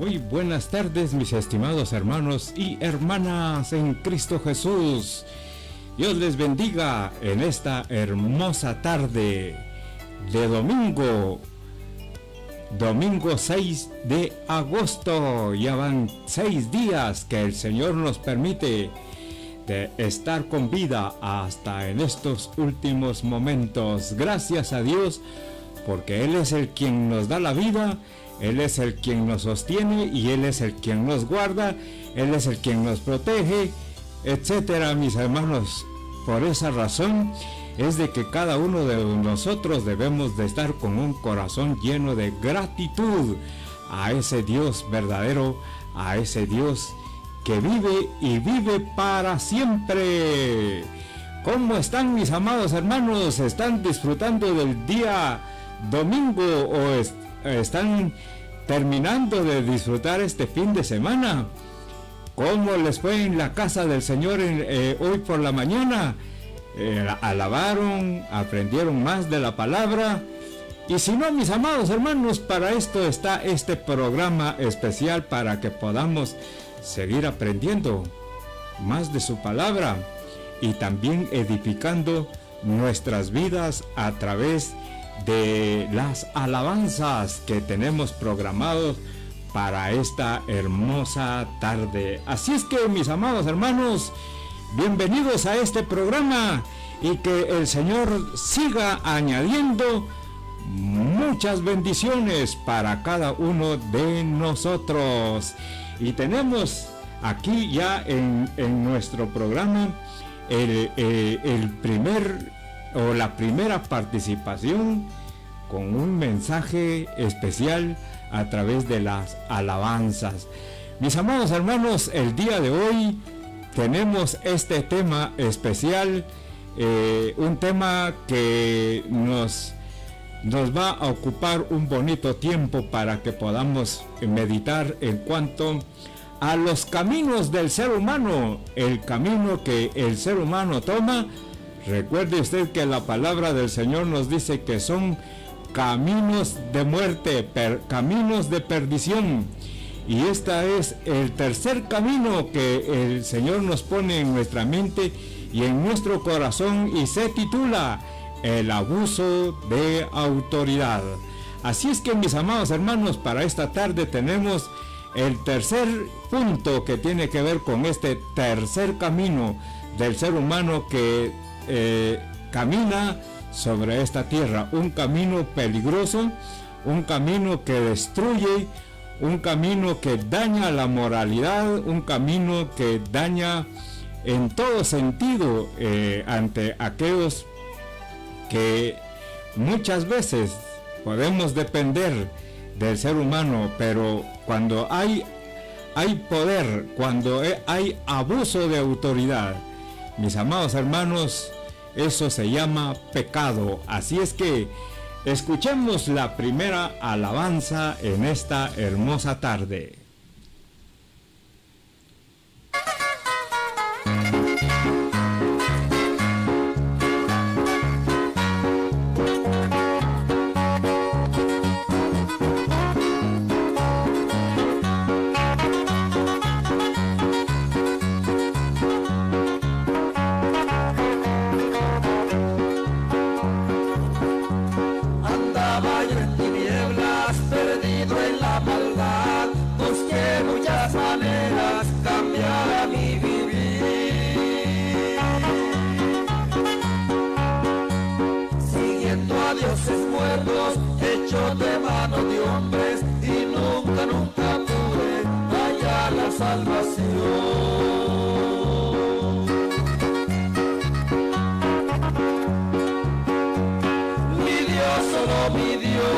Muy buenas tardes, mis estimados hermanos y hermanas en Cristo Jesús. Dios les bendiga en esta hermosa tarde de domingo 6 de agosto. Ya van 6 días que el Señor nos permite de estar con vida hasta en estos últimos momentos. Gracias a Dios, porque Él es el quien nos da la vida, Él es el quien nos sostiene y Él es el quien nos guarda, Él es el quien nos protege, etcétera, mis hermanos. Por esa razón es de que cada uno de nosotros debemos de estar con un corazón lleno de gratitud a ese Dios verdadero, a ese Dios que vive y vive para siempre. ¿Cómo están, mis amados hermanos? ¿Están disfrutando del día domingo o están terminando de disfrutar este fin de semana? ¿Cómo les fue en la casa del Señor hoy por la mañana? ¿Alabaron? ¿Aprendieron más de la palabra? Y si no, mis amados hermanos, para esto está este programa especial, para que podamos seguir aprendiendo más de su palabra y también edificando nuestras vidas a través de las alabanzas que tenemos programados para esta hermosa tarde. Así es que, mis amados hermanos, bienvenidos a este programa y que el Señor siga añadiendo muchas bendiciones para cada uno de nosotros. Y tenemos aquí ya en nuestro programa la primera participación con un mensaje especial a través de las alabanzas. Mis amados hermanos, el día de hoy tenemos este tema especial, un tema que nos va a ocupar un bonito tiempo para que podamos meditar en cuanto a los caminos del ser humano, el camino que el ser humano toma. Recuerde usted que la palabra del Señor nos dice que son caminos de muerte, caminos de perdición. Y este es el tercer camino que el Señor nos pone en nuestra mente y en nuestro corazón, y se titula el abuso de autoridad. Así es que, mis amados hermanos, para esta tarde tenemos el tercer punto que tiene que ver con este tercer camino del ser humano que camina sobre esta tierra. Un camino peligroso, un camino que destruye, un camino que daña la moralidad, un camino que daña en todo sentido ante aquellos que muchas veces podemos depender del ser humano, pero cuando hay poder, cuando hay abuso de autoridad, mis amados hermanos, eso se llama pecado. Así es que escuchemos la primera alabanza en esta hermosa tarde. De mano de hombres y nunca pude hallar la salvación. Mi Dios, solo mi Dios,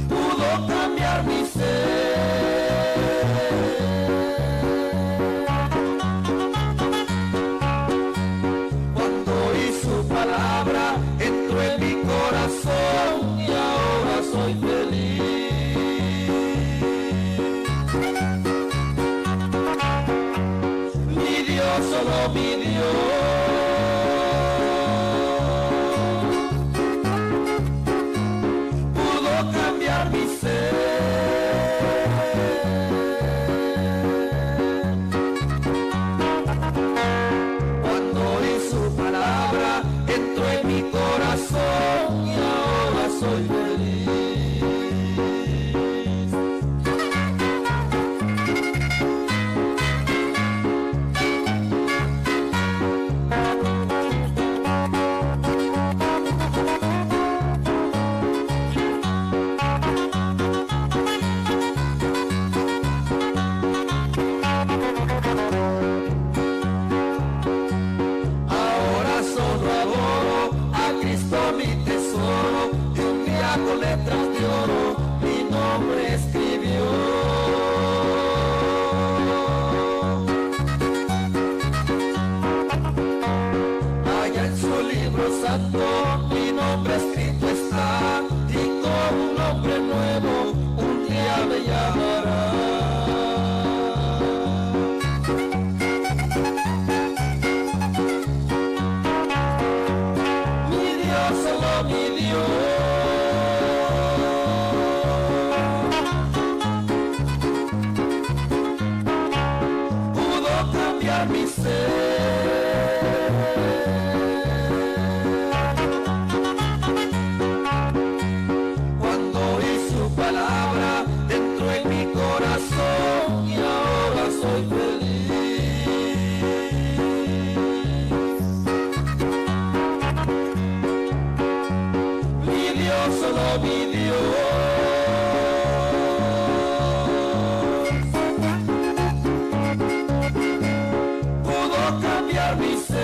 pudo cambiar mi ser. Palabra entró en mi corazón y ahora soy feliz. ser. Cuando oí su palabra, entró en mi corazón y ahora soy feliz. Mi Dios, solo mi Dios, pudo cambiar mi ser.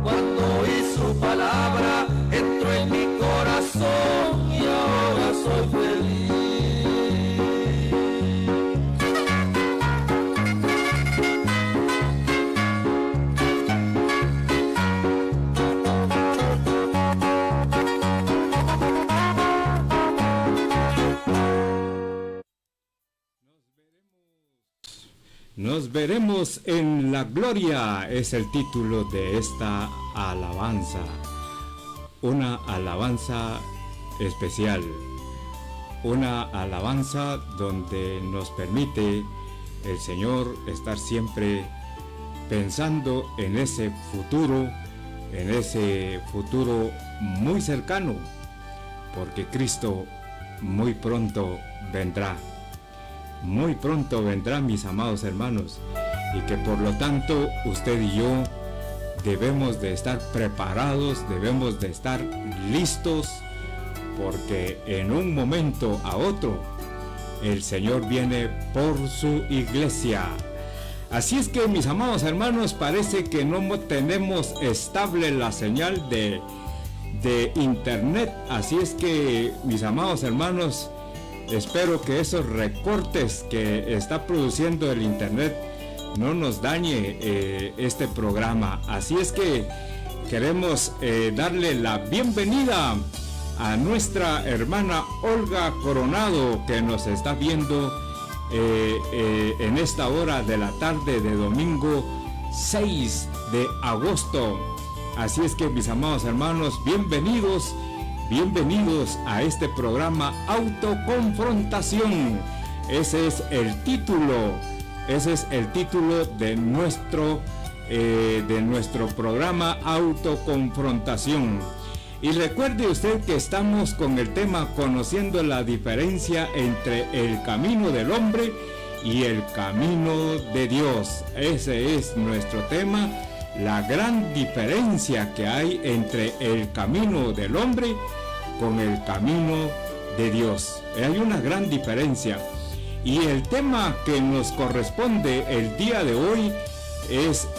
Cuando oí su palabra, entró en mi corazón y ahora soy feliz. Nos veremos en la gloria, es el título de esta alabanza. Una alabanza especial. Una alabanza donde nos permite el Señor estar siempre pensando en ese futuro muy cercano, porque Cristo muy pronto vendrá. Muy pronto vendrá, mis amados hermanos, y que por lo tanto usted y yo debemos de estar preparados, debemos de estar listos, porque en un momento a otro el Señor viene por su iglesia. Así es que, mis amados hermanos, parece que no tenemos estable la señal de internet. Así es que, mis amados hermanos, espero que esos recortes que está produciendo el internet no nos dañe este programa. Así es que queremos darle la bienvenida a nuestra hermana Olga Coronado, que nos está viendo en esta hora de la tarde de domingo 6 de agosto. Así es que, mis amados hermanos, bienvenidos a este programa Autoconfrontación. Ese es el título de nuestro programa Autoconfrontación. Y recuerde usted que estamos con el tema conociendo la diferencia entre el camino del hombre y el camino de Dios. Ese es nuestro tema, la gran diferencia que hay entre el camino del hombre con el camino de Dios. Hay una gran diferencia. Y el tema que nos corresponde el día de hoy es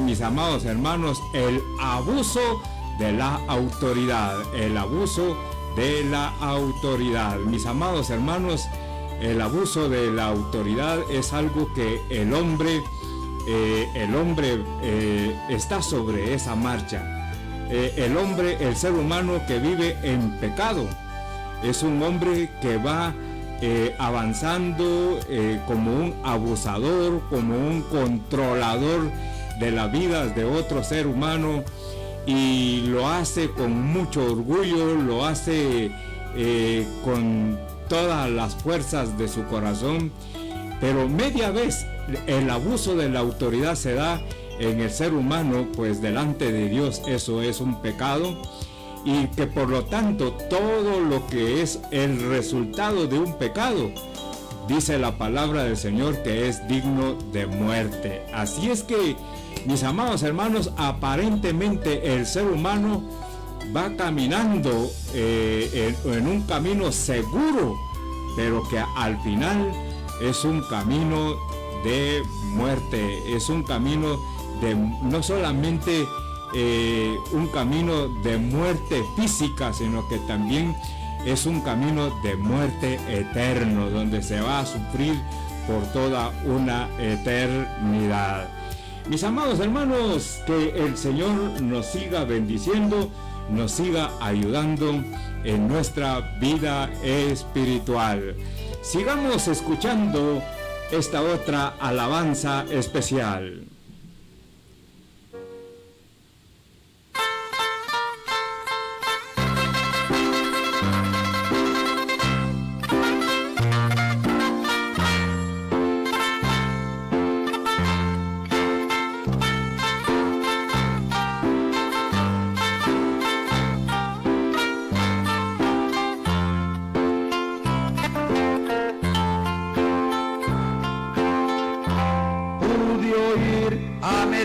mis amados hermanos, el abuso de la autoridad. El abuso de la autoridad. Mis amados hermanos, el abuso de la autoridad es algo que el hombre está sobre esa marcha. El ser humano que vive en pecado, es un hombre que va avanzando como un abusador, como un controlador de la vida de otro ser humano, y lo hace con mucho orgullo, lo hace con todas las fuerzas de su corazón. Pero media vez el abuso de la autoridad se da en el ser humano, pues delante de Dios eso es un pecado, y que por lo tanto todo lo que es el resultado de un pecado, dice la palabra del Señor, que es digno de muerte. Así es que, mis amados hermanos, aparentemente el ser humano va caminando en un camino seguro, pero que al final es un camino de muerte, es un camino de no solamente un camino de muerte física, sino que también es un camino de muerte eterno, donde se va a sufrir por toda una eternidad. Mis amados hermanos, que el Señor nos siga bendiciendo, nos siga ayudando en nuestra vida espiritual. Sigamos escuchando esta otra alabanza especial.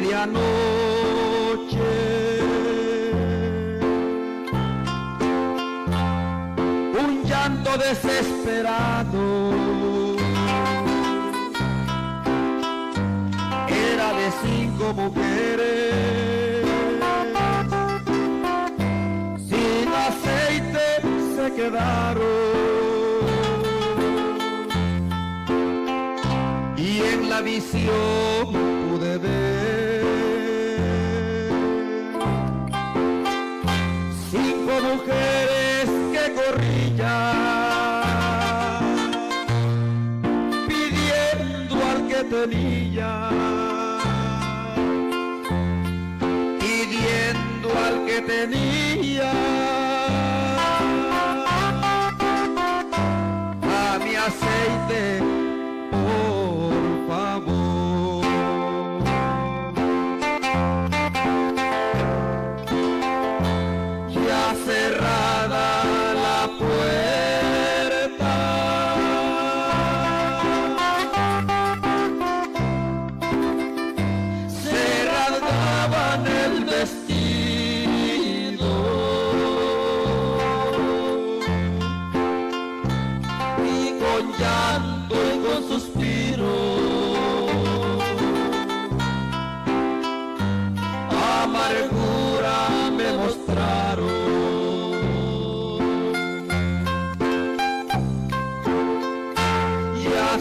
medianoche, un llanto desesperado era de 5 mujeres, sin aceite se quedaron. Y en la visión pude ver 5 mujeres que corrían pidiendo al que tenía, pidiendo al que tenía a mi aceite. Cerrada la puerta, se rasgaban el vestido y con llanto y con suspiro amargura me mostraron.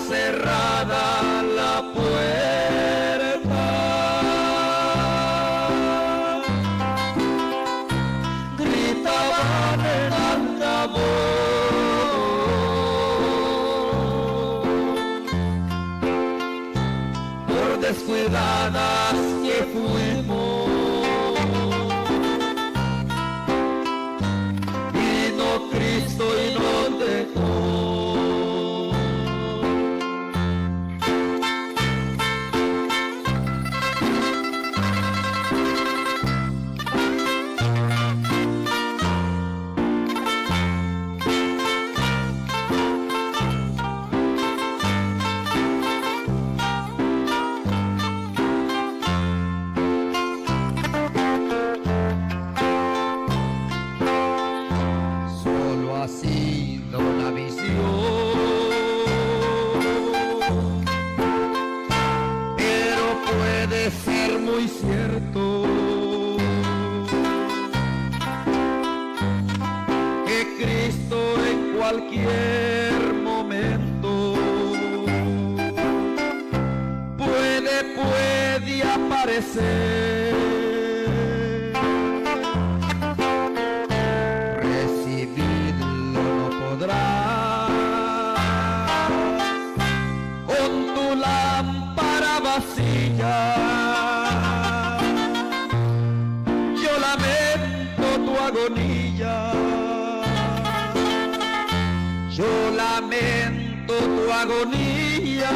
Cerrada la puerta, gritaban en alta voz, por descuidadas que fuimos, vino Cristo y nos dejó. Muy cierto que Cristo en cualquier momento puede aparecer, recibirlo no podrás con tu lámpara vacía. Yo lamento tu agonía,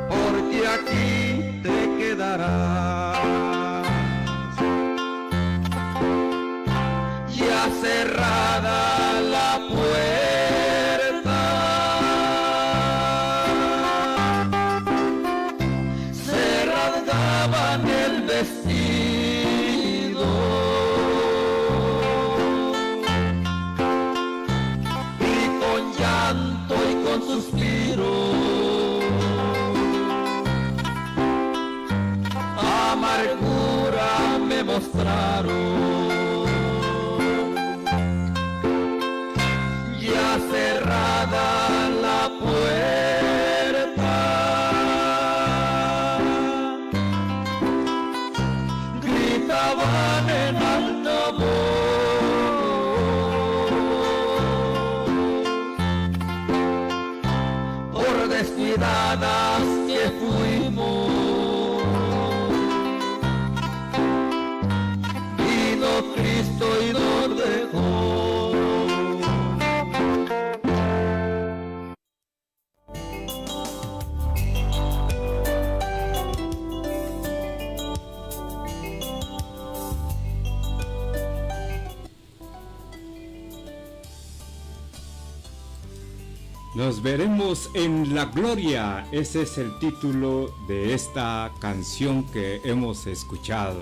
porque aquí te quedarás. Ya cerrada la puerta, se rasgaban el vestido y con suspiro amargura me mostraron. Ya cerrada la puerta, gritaban en alta voz, descuidadas que fuimos, vino Cristo y nos dejó. Nos veremos en la gloria. Ese es el título de esta canción que hemos escuchado.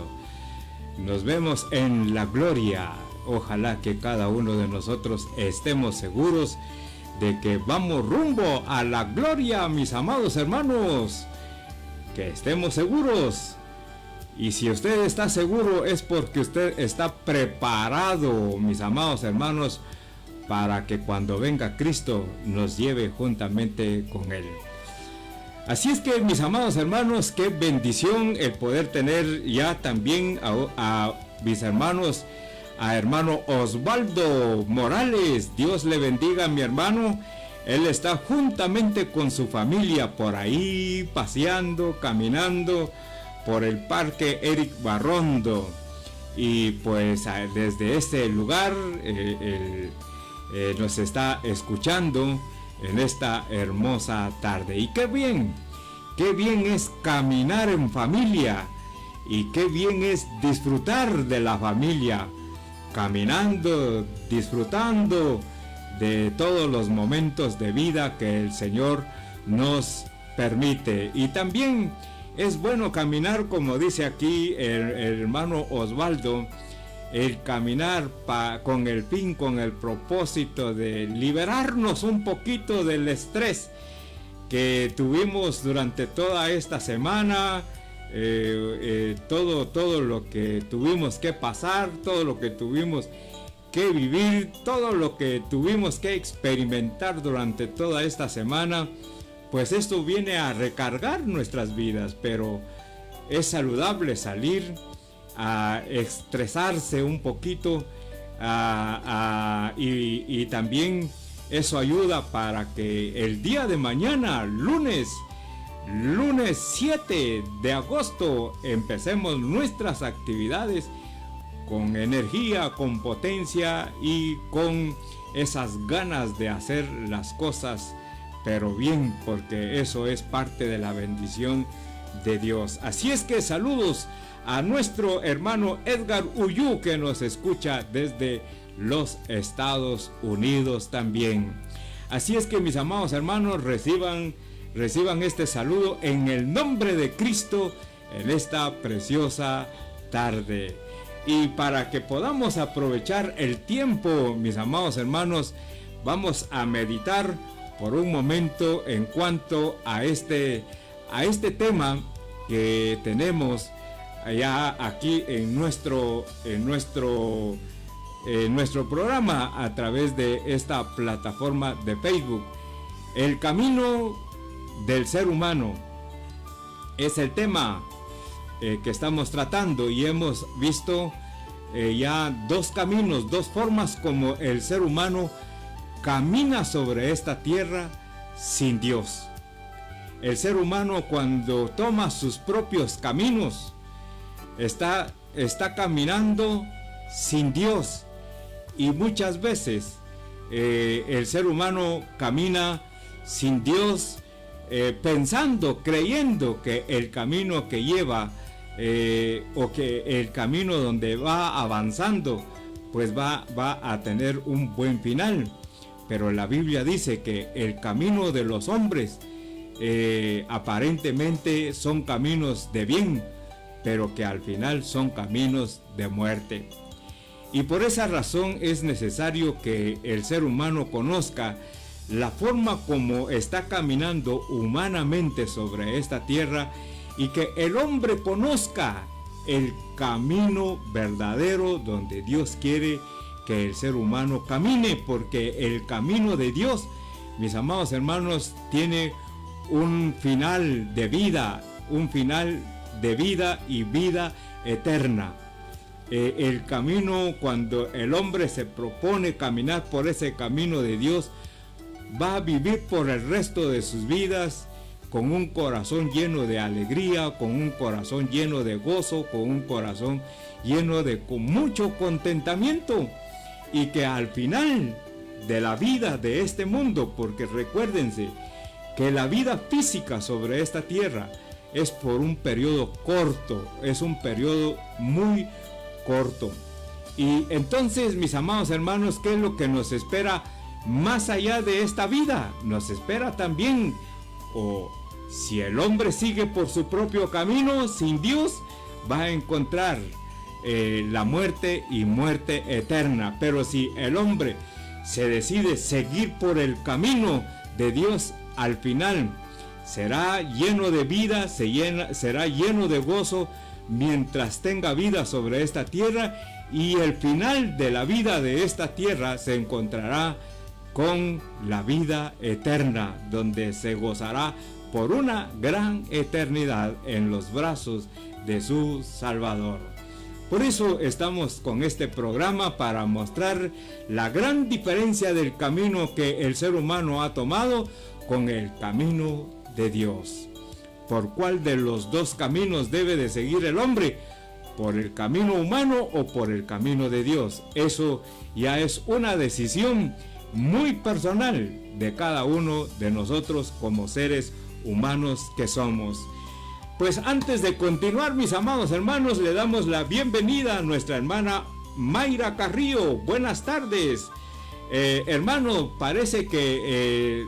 Nos vemos en la gloria. Ojalá que cada uno de nosotros estemos seguros de que vamos rumbo a la gloria, mis amados hermanos. Que estemos seguros. Y si usted está seguro es porque usted está preparado, mis amados hermanos, para que cuando venga Cristo nos lleve juntamente con Él. Así es que, mis amados hermanos, qué bendición el poder tener ya también a mis hermanos, a hermano Osvaldo Morales. Dios le bendiga a mi hermano. Él está juntamente con su familia por ahí paseando, caminando por el parque Eric Barrondo. Y pues desde este lugar nos está escuchando en esta hermosa tarde. Y qué bien es caminar en familia, y qué bien es disfrutar de la familia, caminando, disfrutando de todos los momentos de vida que el Señor nos permite. Y también es bueno caminar, como dice aquí el hermano Osvaldo, el caminar con el fin, con el propósito de liberarnos un poquito del estrés que tuvimos durante toda esta semana, todo lo que tuvimos que pasar, todo lo que tuvimos que vivir, todo lo que tuvimos que experimentar durante toda esta semana. Pues esto viene a recargar nuestras vidas, pero es saludable salir a estresarse un poquito, y también eso ayuda para que el día de mañana, lunes 7 de agosto, empecemos nuestras actividades con energía, con potencia y con esas ganas de hacer las cosas, pero bien, porque eso es parte de la bendición de Dios. Así es que saludos a nuestro hermano Edgar Uyú, que nos escucha desde los Estados Unidos también. Así es que, mis amados hermanos, reciban este saludo en el nombre de Cristo en esta preciosa tarde. Y para que podamos aprovechar el tiempo, mis amados hermanos, vamos a meditar por un momento en cuanto a este tema que tenemos allá aquí en nuestro programa a través de esta plataforma de Facebook. El camino del ser humano es el tema que estamos tratando, y hemos visto ya dos caminos, dos formas como el ser humano camina sobre esta tierra sin Dios. El ser humano, cuando toma sus propios caminos, está caminando sin Dios, y muchas veces el ser humano camina sin Dios, pensando, creyendo que el camino que lleva o que el camino donde va avanzando pues va a tener un buen final. Pero la Biblia dice que el camino de los hombres aparentemente son caminos de bien, pero que al final son caminos de muerte. Y por esa razón es necesario que el ser humano conozca la forma como está caminando humanamente sobre esta tierra, y que el hombre conozca el camino verdadero donde Dios quiere que el ser humano camine, porque el camino de Dios, mis amados hermanos, tiene un final de vida, y vida eterna. El camino, cuando el hombre se propone caminar por ese camino de Dios, va a vivir por el resto de sus vidas con un corazón lleno de alegría, con un corazón lleno de gozo, con un corazón lleno con mucho contentamiento, y que al final de la vida de este mundo, porque recuérdense que la vida física sobre esta tierra es por un periodo corto, es un periodo muy corto. Y entonces, mis amados hermanos, ¿qué es lo que nos espera más allá de esta vida nos espera también. O si el hombre sigue por su propio camino sin Dios, va a encontrar la muerte y muerte eterna. Pero si el hombre se decide seguir por el camino de Dios, al final será lleno de vida, será lleno de gozo mientras tenga vida sobre esta tierra, y el final de la vida de esta tierra se encontrará con la vida eterna, donde se gozará por una gran eternidad en los brazos de su Salvador. Por eso estamos con este programa, para mostrar la gran diferencia del camino que el ser humano ha tomado con el camino de Dios. ¿Por cuál de los dos caminos debe de seguir el hombre? ¿Por el camino humano o por el camino de Dios? Eso ya es una decisión muy personal de cada uno de nosotros como seres humanos que somos. Pues antes de continuar, mis amados hermanos, le damos la bienvenida a nuestra hermana Mayra Carrillo. Buenas tardes. Hermano, parece que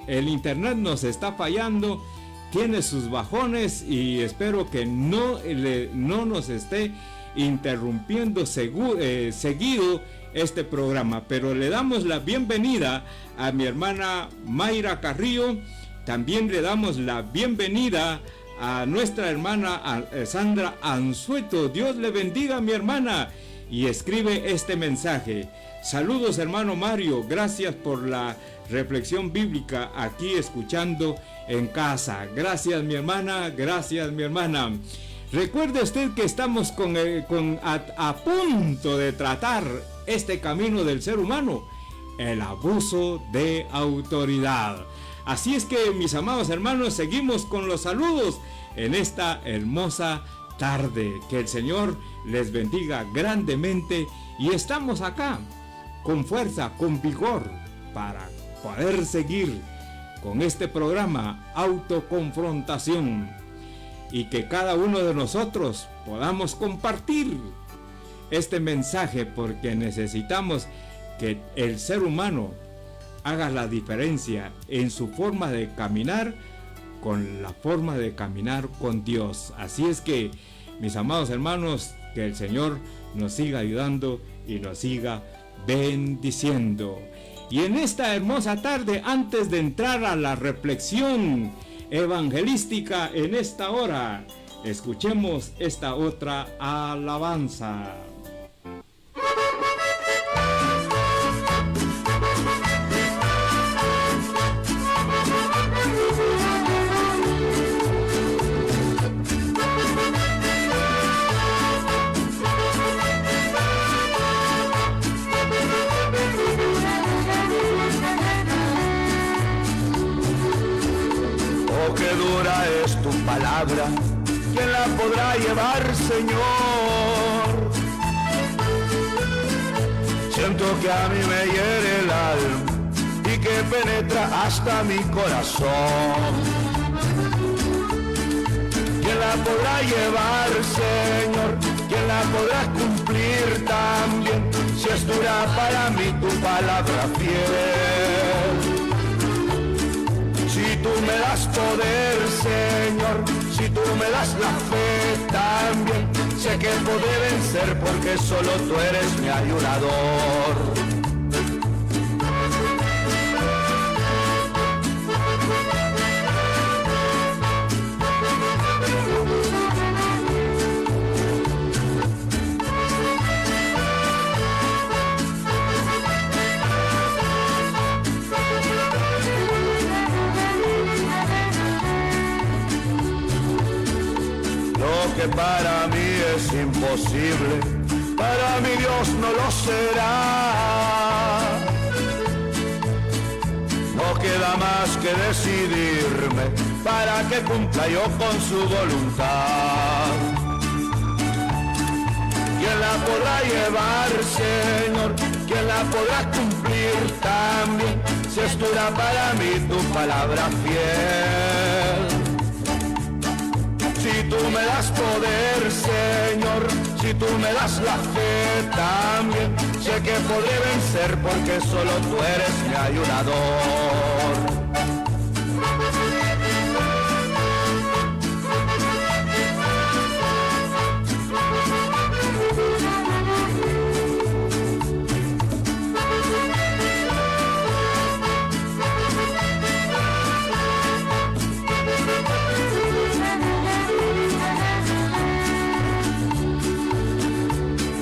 el internet nos está fallando, tiene sus bajones, y espero que no nos esté interrumpiendo seguido este programa. Pero le damos la bienvenida a mi hermana Mayra Carrillo. También le damos la bienvenida a nuestra hermana Sandra Anzueto. Dios le bendiga, mi hermana. Y escribe este mensaje: saludos, hermano Mario, gracias por la reflexión bíblica, aquí escuchando en casa. Gracias, mi hermana, gracias, mi hermana. Recuerde usted que estamos a punto de tratar este camino del ser humano, el abuso de autoridad. Así es que, mis amados hermanos, seguimos con los saludos en esta hermosa tarde. Que el Señor les bendiga grandemente, y estamos acá con fuerza, con vigor, para poder seguir con este programa Autoconfrontación, y que cada uno de nosotros podamos compartir este mensaje, porque necesitamos que el ser humano haga la diferencia en su forma de caminar con la forma de caminar con Dios. Así es que, mis amados hermanos, que el Señor nos siga ayudando y nos siga bendiciendo. Y en esta hermosa tarde, antes de entrar a la reflexión evangelística en esta hora, escuchemos esta otra alabanza. Qué dura es tu palabra, ¿quién la podrá llevar, Señor? Siento que a mí me hiere el alma y que penetra hasta mi corazón. ¿Quién la podrá llevar, Señor? ¿Quién la podrá cumplir también? Si es dura para mí tu palabra fiel. Si tú me das poder, Señor, si tú me das la fe también, sé que podré vencer porque solo tú eres mi ayudador. Que para mí es imposible, para mi Dios no lo será. No queda más que decidirme para que cumpla yo con su voluntad. ¿Quién la podrá llevar, Señor? ¿Quién la podrá cumplir también? Si es dura para mí tu palabra fiel. Si tú me das poder, Señor, si tú me das la fe también, sé sé que podré vencer porque solo tú eres mi ayudador.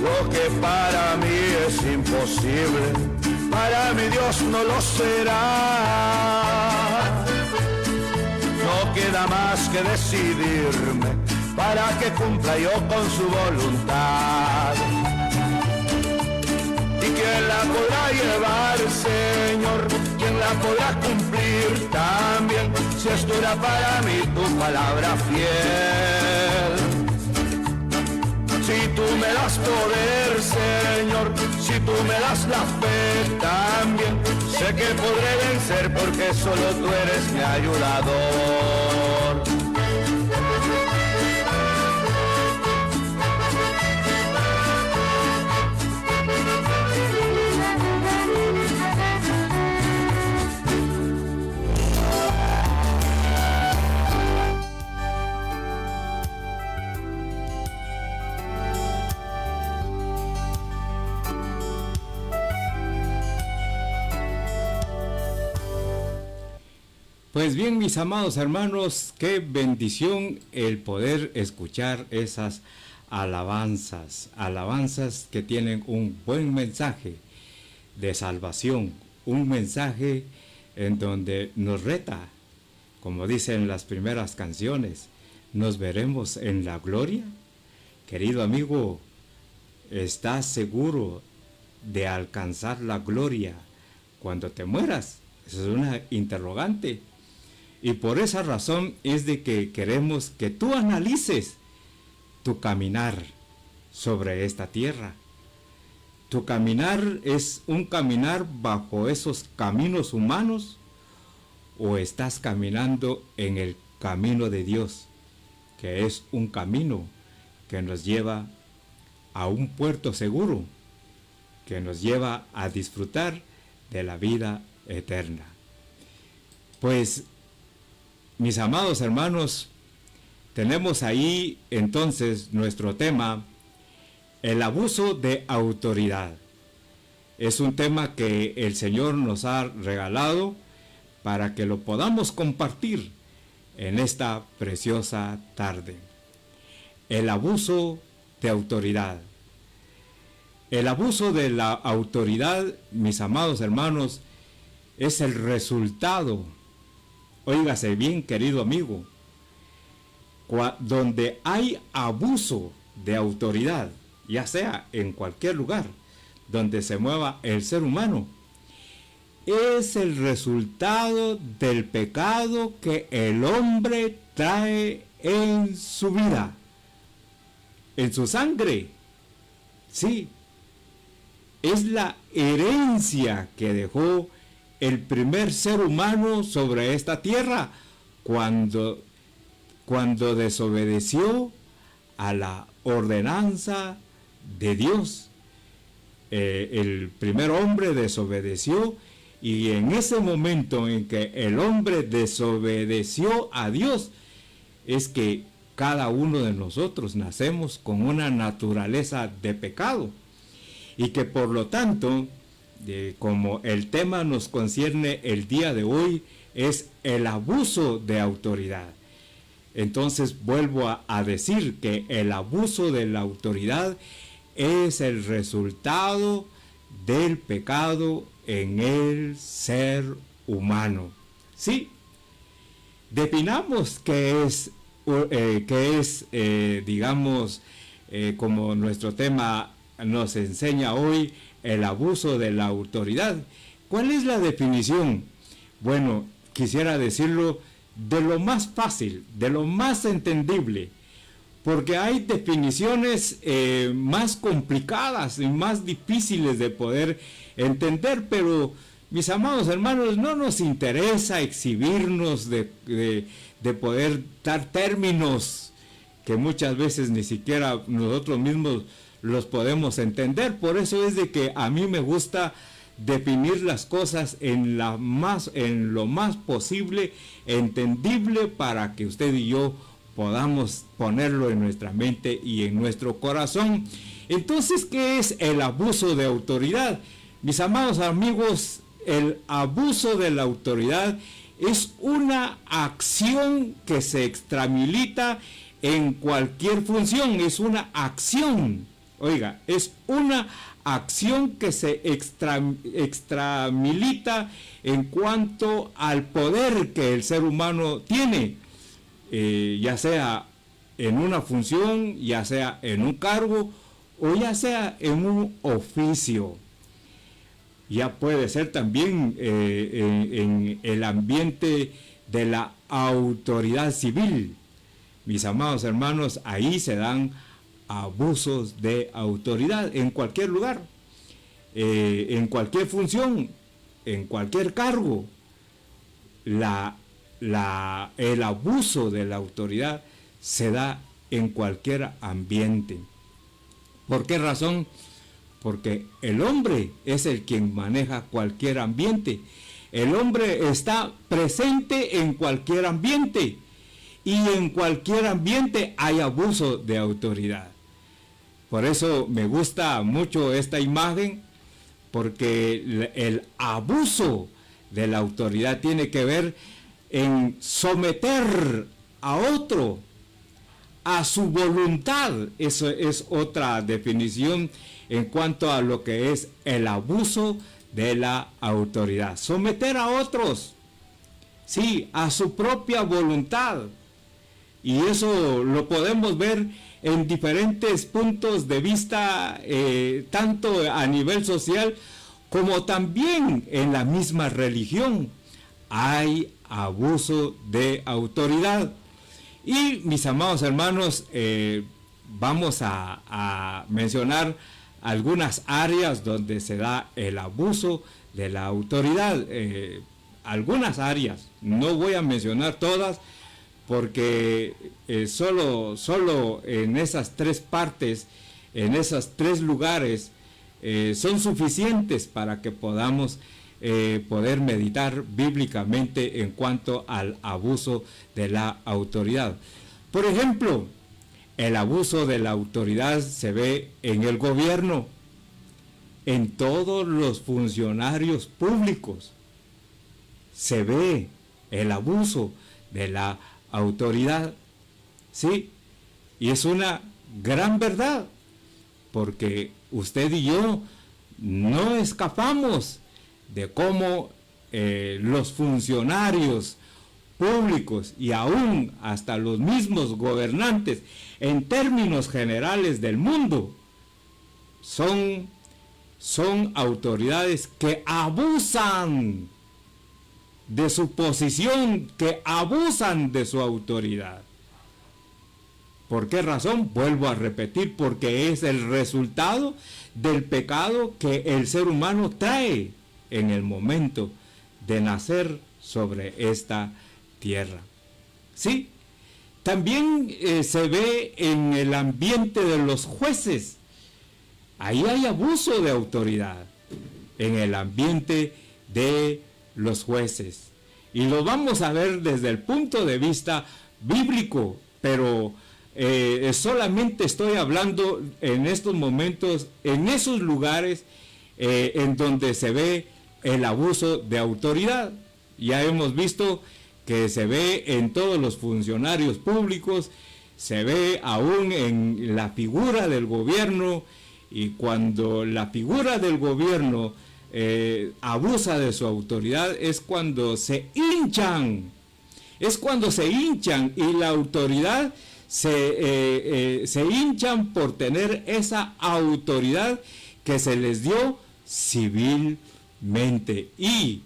Lo que para mí es imposible, para mi Dios no lo será. No queda más que decidirme para que cumpla yo con su voluntad. ¿Y quién la podrá llevar, Señor? ¿Quién la podrá cumplir también? Si es dura para mí tu palabra fiel. Si tú me das poder, Señor, si tú me das la fe también, sé que podré vencer porque solo tú eres mi ayudador. Pues bien, mis amados hermanos, qué bendición el poder escuchar esas alabanzas, alabanzas que tienen un buen mensaje de salvación, un mensaje en donde nos reta, como dicen las primeras canciones, ¿nos veremos en la gloria? Querido amigo, ¿estás seguro de alcanzar la gloria cuando te mueras? Esa es una interrogante. Y por esa razón es de que queremos que tú analices tu caminar sobre esta tierra. ¿Tu caminar es un caminar bajo esos caminos humanos o estás caminando en el camino de Dios, que es un camino que nos lleva a un puerto seguro, que nos lleva a disfrutar de la vida eterna? Pues, mis amados hermanos, tenemos ahí entonces nuestro tema, el abuso de autoridad. Es un tema que el Señor nos ha regalado para que lo podamos compartir en esta preciosa tarde. El abuso de autoridad. El abuso de la autoridad, mis amados hermanos, es el resultado. Óigase bien, querido amigo, donde hay abuso de autoridad, ya sea en cualquier lugar donde se mueva el ser humano, es el resultado del pecado que el hombre trae en su vida, en su sangre. Sí, es la herencia que dejó el primer ser humano sobre esta tierra cuando desobedeció a la ordenanza de Dios. El primer hombre desobedeció, y en ese momento en que el hombre desobedeció a Dios es que cada uno de nosotros nacemos con una naturaleza de pecado, y que por lo tanto, como el tema nos concierne el día de hoy, es el abuso de autoridad. Entonces vuelvo a decir que el abuso de la autoridad es el resultado del pecado en el ser humano. Sí, definamos qué es, digamos, como nuestro tema nos enseña hoy, el abuso de la autoridad. ¿Cuál es la definición? Bueno, quisiera decirlo de lo más fácil, de lo más entendible, porque hay definiciones más complicadas y más difíciles de poder entender, pero mis amados hermanos, no nos interesa exhibirnos de poder dar términos que muchas veces ni siquiera nosotros mismos los podemos entender. Por eso es de que a mí me gusta definir las cosas en lo más posible entendible, para que usted y yo podamos ponerlo en nuestra mente y en nuestro corazón. Entonces, ¿qué es el abuso de autoridad? Mis amados amigos, el abuso de la autoridad es una acción que se extramilita en cualquier función. Es una acción, oiga, es una acción que se extramilita en cuanto al poder que el ser humano tiene, ya sea en una función, ya sea en un cargo, o ya sea en un oficio. Ya puede ser también en el ambiente de la autoridad civil. Mis amados hermanos, ahí se dan abusos de autoridad en cualquier lugar, en cualquier función, en cualquier cargo. El abuso de la autoridad se da en cualquier ambiente. ¿Por qué razón? Porque el hombre es el quien maneja cualquier ambiente. El hombre está presente en cualquier ambiente, y en cualquier ambiente hay abuso de autoridad. Por eso me gusta mucho esta imagen, porque el abuso de la autoridad tiene que ver en someter a otro a su voluntad. Eso es otra definición en cuanto a lo que es el abuso de la autoridad. Someter a otros, sí, a su propia voluntad. Y eso lo podemos ver en diferentes puntos de vista, tanto a nivel social como también en la misma religión. Hay abuso de autoridad. Y mis amados hermanos, vamos a mencionar algunas áreas donde se da el abuso de la autoridad. Algunas áreas, no voy a mencionar todas, porque solo en esas tres partes, en esos tres lugares, son suficientes para que podamos poder meditar bíblicamente en cuanto al abuso de la autoridad. Por ejemplo, el abuso de la autoridad se ve en el gobierno, en todos los funcionarios públicos. Se ve el abuso de la autoridad, ¿sí? Y es una gran verdad, porque usted y yo no escapamos de cómo los funcionarios públicos y aún hasta los mismos gobernantes en términos generales del mundo son autoridades que abusan de su posición, que abusan de su autoridad. ¿Por qué razón? Vuelvo a repetir, porque es el resultado del pecado que el ser humano trae en el momento de nacer sobre esta tierra. ¿Sí? También se ve en el ambiente de los jueces. Ahí hay abuso de autoridad, en el ambiente de los jueces. Y lo vamos a ver desde el punto de vista bíblico, pero solamente estoy hablando en estos momentos, en esos lugares en donde se ve el abuso de autoridad. Ya hemos visto que se ve en todos los funcionarios públicos, se ve aún en la figura del gobierno, y cuando la figura del gobierno abusa de su autoridad es cuando se hinchan, y la autoridad se hinchan por tener esa autoridad que se les dio civilmente. Y,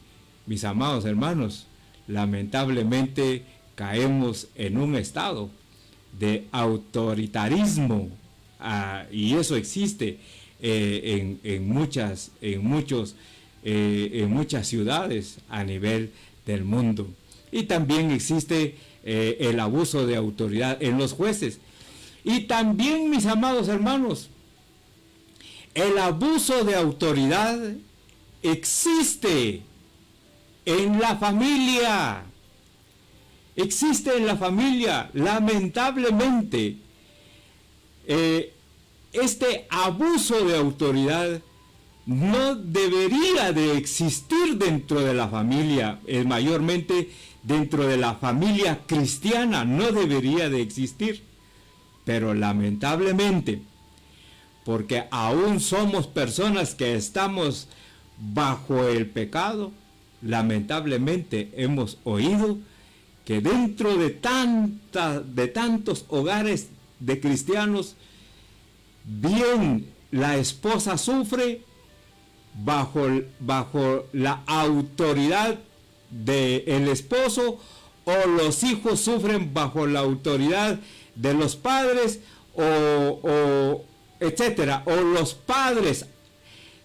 mis amados hermanos, lamentablemente caemos en un estado de autoritarismo, y eso existe en muchas ciudades a nivel del mundo. Y también existe el abuso de autoridad en los jueces. Y también, mis amados hermanos, El abuso de autoridad existe en la familia. Existe en la familia, lamentablemente. Este abuso de autoridad no debería de existir dentro de la familia, mayormente dentro de la familia cristiana, no debería de existir. Pero lamentablemente, porque aún somos personas que estamos bajo el pecado, lamentablemente hemos oído que dentro de tantos hogares de cristianos, bien la esposa sufre bajo la autoridad del esposo, o los hijos sufren bajo la autoridad de los padres, o etcétera, o los padres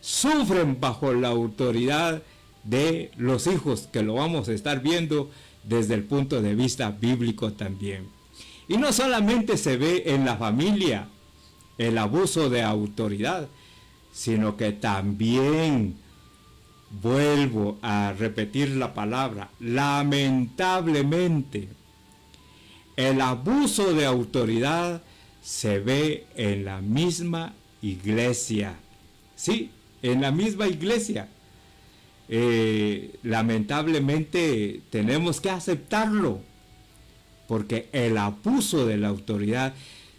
sufren bajo la autoridad de los hijos, que lo vamos a estar viendo desde el punto de vista bíblico también. Y no solamente se ve en la familia el abuso de autoridad, sino que también, vuelvo a repetir la palabra, lamentablemente, el abuso de autoridad se ve en la misma iglesia. Sí, en la misma iglesia. Lamentablemente tenemos que aceptarlo, porque el abuso de la autoridad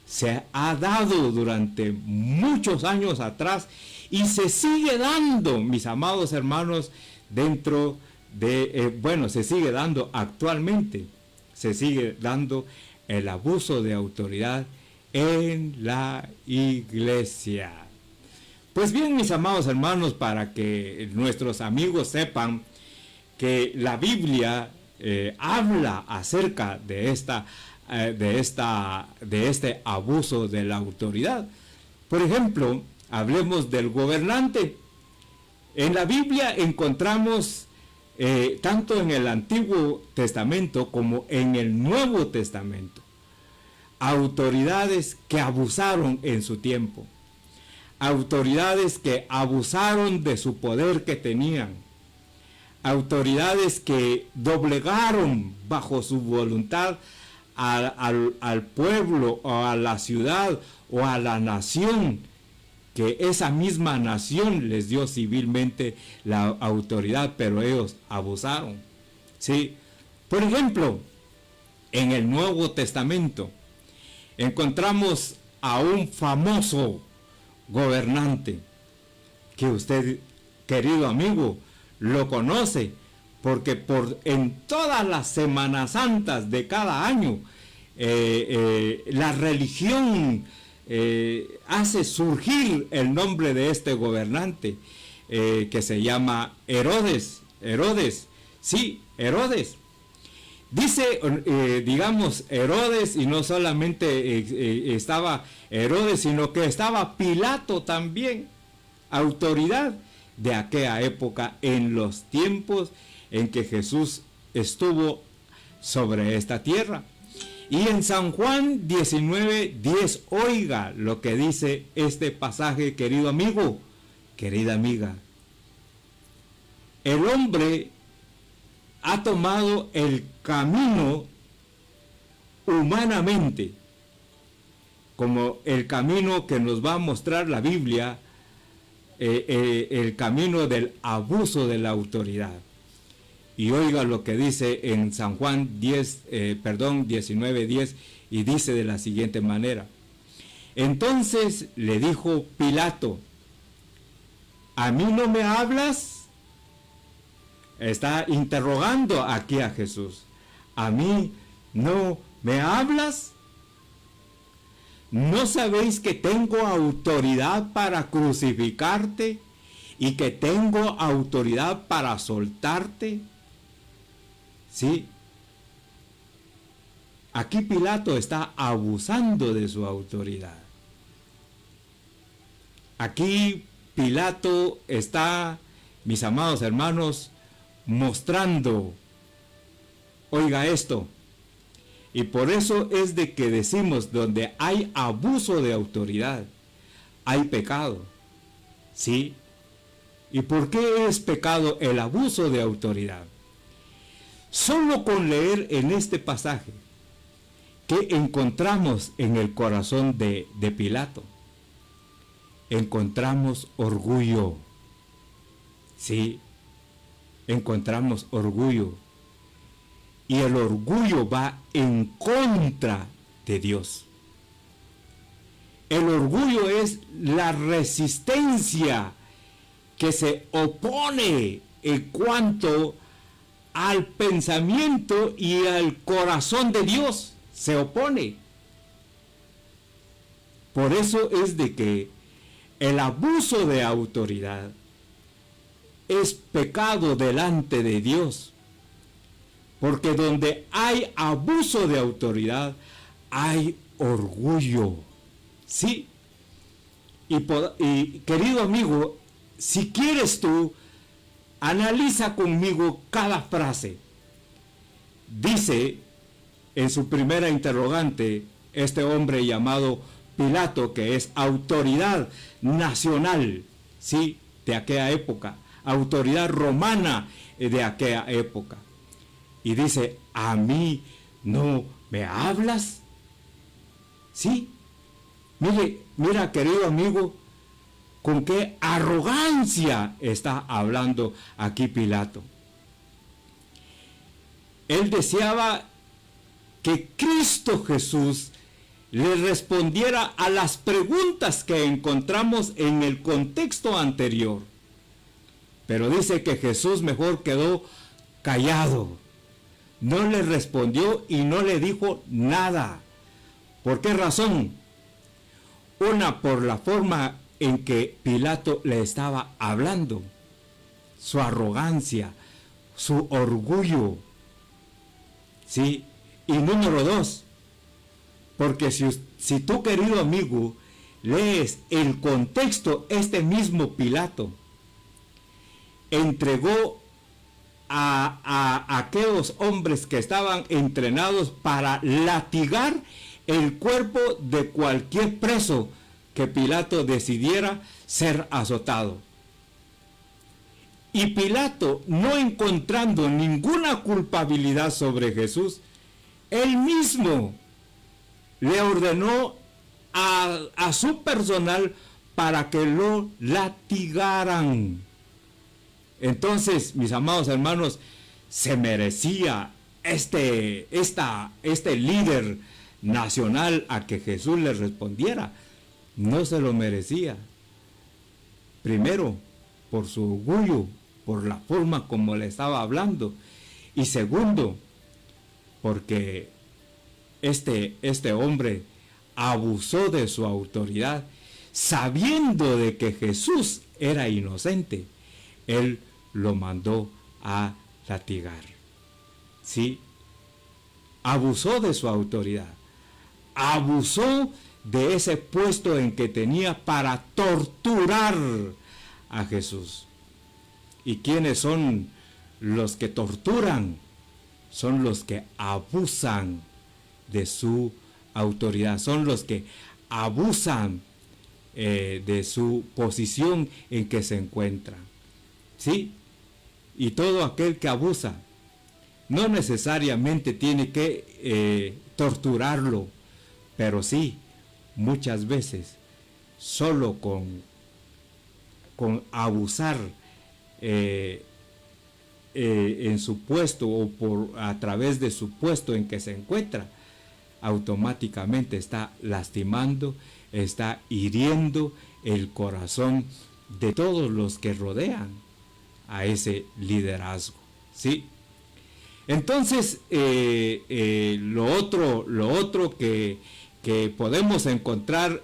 se ha dado durante muchos años atrás y se sigue dando, mis amados hermanos, dentro de, se sigue dando actualmente, se sigue dando el abuso de autoridad en la iglesia. Pues bien, mis amados hermanos, para que nuestros amigos sepan que la Biblia habla acerca de este abuso de la autoridad. Por ejemplo, hablemos del gobernante. En la Biblia encontramos, tanto en el Antiguo Testamento como en el Nuevo Testamento, autoridades que abusaron en su tiempo. Autoridades que abusaron de su poder que tenían. Autoridades que doblegaron bajo su voluntad al pueblo o a la ciudad o a la nación, que esa misma nación les dio civilmente la autoridad, pero ellos abusaron. ¿Sí? Por ejemplo, en el Nuevo Testamento encontramos a un famoso gobernante que usted, querido amigo, lo conoce, porque en todas las Semanas Santas de cada año la religión hace surgir el nombre de este gobernante, que se llama Herodes. Sí, Herodes. Dice, Herodes, y no solamente estaba Herodes, sino que estaba Pilato también, autoridad de aquella época, en los tiempos en que Jesús estuvo sobre esta tierra. Y en San Juan 19:10, oiga lo que dice este pasaje, querido amigo, querida amiga. El hombre ha tomado el camino humanamente, como el camino que nos va a mostrar la Biblia, el camino del abuso de la autoridad. Y oiga lo que dice en San Juan 19:10, y dice de la siguiente manera: entonces le dijo Pilato, ¿a mí no me hablas? Está interrogando aquí a Jesús. ¿A mí no me hablas? ¿No sabéis que tengo autoridad para crucificarte y que tengo autoridad para soltarte? Sí. Aquí Pilato está abusando de su autoridad. Aquí Pilato está, mis amados hermanos, mostrando, oiga esto, y por eso es de que decimos, donde hay abuso de autoridad, hay pecado. ¿Sí? ¿Y por qué es pecado el abuso de autoridad? Solo con leer en este pasaje que encontramos en el corazón de Pilato, encontramos orgullo. Sí, encontramos orgullo. Y el orgullo va en contra de Dios. El orgullo es la resistencia que se opone en cuanto al pensamiento y al corazón de Dios. Se opone. Por eso es de que el abuso de autoridad es pecado delante de Dios. Porque donde hay abuso de autoridad, hay orgullo. Sí. Y querido amigo, si quieres tú, analiza conmigo cada frase. Dice en su primera interrogante este hombre llamado Pilato, que es autoridad nacional, sí, de aquella época, autoridad romana de aquella época. Y dice, ¿a mí no me hablas? Sí. Mira, querido amigo, con qué arrogancia está hablando aquí Pilato. Él deseaba que Cristo Jesús le respondiera a las preguntas que encontramos en el contexto anterior. Pero dice que Jesús mejor quedó callado. No le respondió y no le dijo nada. ¿Por qué razón? Una, por la forma en que Pilato le estaba hablando, su arrogancia, su orgullo. ¿Sí? Y número dos, porque si tú, querido amigo, lees el contexto, este mismo Pilato entregó a aquellos hombres que estaban entrenados para latigar el cuerpo de cualquier preso que Pilato decidiera ser azotado. Y Pilato, no encontrando ninguna culpabilidad sobre Jesús, él mismo le ordenó a su personal para que lo latigaran. Entonces, mis amados hermanos, se merecía este líder nacional a que Jesús le respondiera. No se lo merecía. Primero, por su orgullo, por la forma como le estaba hablando. Y segundo, porque este hombre abusó de su autoridad, sabiendo de que Jesús era inocente. Él lo mandó a latigar. ¿Sí? Abusó de su autoridad. Abusó de ese puesto en que tenía para torturar a Jesús. ¿Y quiénes son los que torturan? Son los que abusan de su autoridad. Son los que abusan de su posición en que se encuentran. ¿Sí? Y todo aquel que abusa no necesariamente tiene que torturarlo, pero sí, muchas veces, solo con abusar en su puesto o a través de su puesto en que se encuentra, automáticamente está lastimando, está hiriendo el corazón de todos los que rodean a ese liderazgo. ¿Sí? Entonces, lo otro que podemos encontrar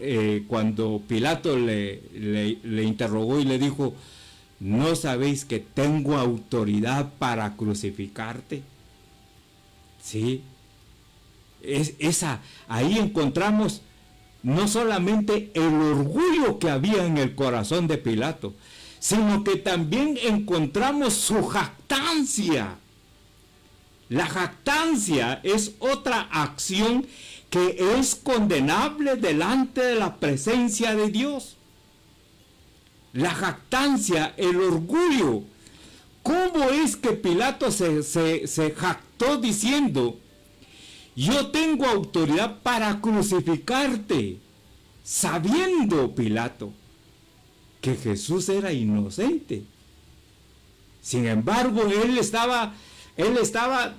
cuando Pilato le interrogó y le dijo, ¿no sabéis que tengo autoridad para crucificarte? ¿Sí? Ahí encontramos no solamente el orgullo que había en el corazón de Pilato, sino que también encontramos su jactancia. La jactancia es otra acción que es condenable delante de la presencia de Dios. la jactancia, el orgullo. ¿Cómo es que Pilato se jactó diciendo: yo tengo autoridad para crucificarte? Sabiendo Pilato que Jesús era inocente. Sin embargo, él estaba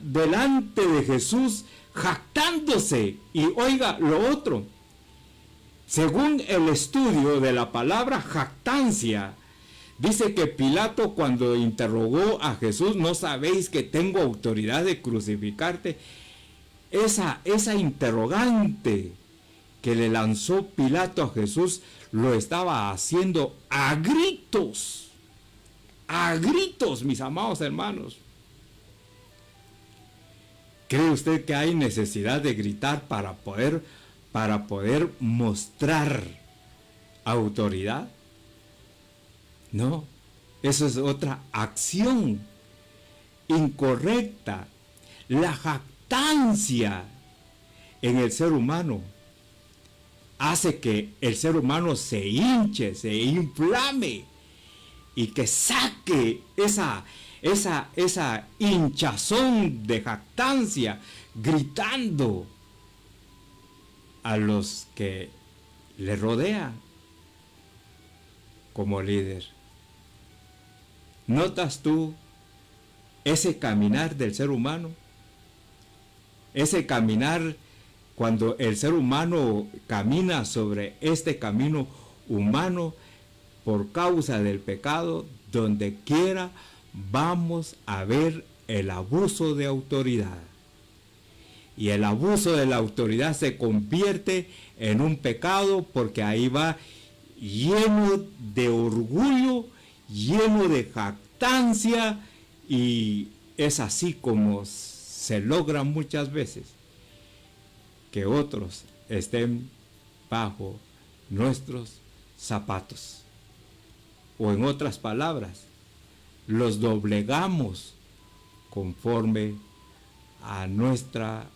delante de Jesús jactándose. Y oiga lo otro, según el estudio de la palabra jactancia, dice que Pilato, cuando interrogó a Jesús: ¿no sabéis que tengo autoridad de crucificarte? Esa interrogante que le lanzó Pilato a Jesús lo estaba haciendo a gritos, mis amados hermanos. ¿Cree usted que hay necesidad de gritar para poder mostrar autoridad? No, eso es otra acción incorrecta. La jactancia en el ser humano hace que el ser humano se hinche, se inflame y que saque esa hinchazón de jactancia, gritando a los que le rodean como líder. ¿Notas tú ese caminar del ser humano? Ese caminar, cuando el ser humano camina sobre este camino humano por causa del pecado, donde quiera vamos a ver el abuso de autoridad. Y el abuso de la autoridad se convierte en un pecado, porque ahí va lleno de orgullo, lleno de jactancia, y es así como se logra muchas veces que otros estén bajo nuestros zapatos. O en otras palabras, los doblegamos conforme a nuestra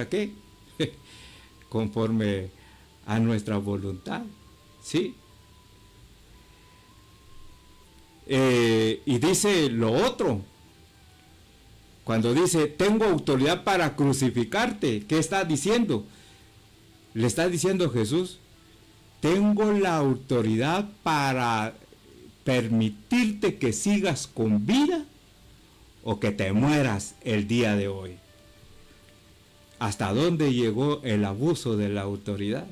¿qué? Conforme a nuestra voluntad, ¿sí? Y dice lo otro, cuando dice: tengo autoridad para crucificarte, ¿qué está diciendo? Le está diciendo Jesús: tengo la autoridad para permitirte que sigas con vida o que te mueras el día de hoy. ¿Hasta dónde llegó el abuso de la autoridad?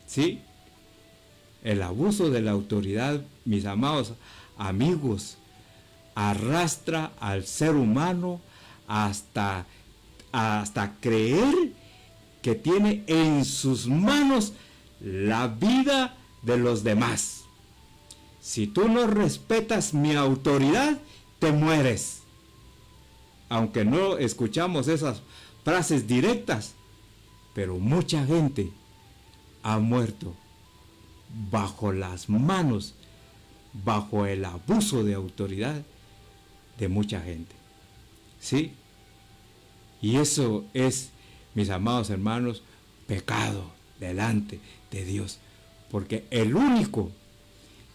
¿Sí? El abuso de la autoridad, mis amados amigos, arrastra al ser humano hasta creer que tiene en sus manos la vida de los demás. Si tú no respetas mi autoridad, te mueres. Aunque no escuchamos esas frases directas, pero mucha gente ha muerto bajo las manos, bajo el abuso de autoridad de mucha gente. ¿Sí? Y eso es, mis amados hermanos, pecado delante de Dios. Porque el único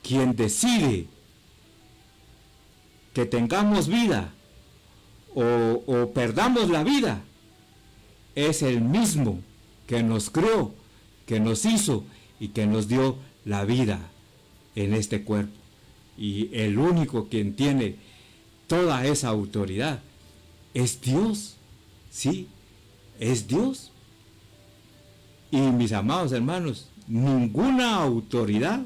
quien decide que tengamos vida o perdamos la vida es el mismo que nos creó, que nos hizo y que nos dio la vida en este cuerpo. Y el único quien tiene toda esa autoridad es Dios. Sí, es Dios. Y mis amados hermanos, ninguna autoridad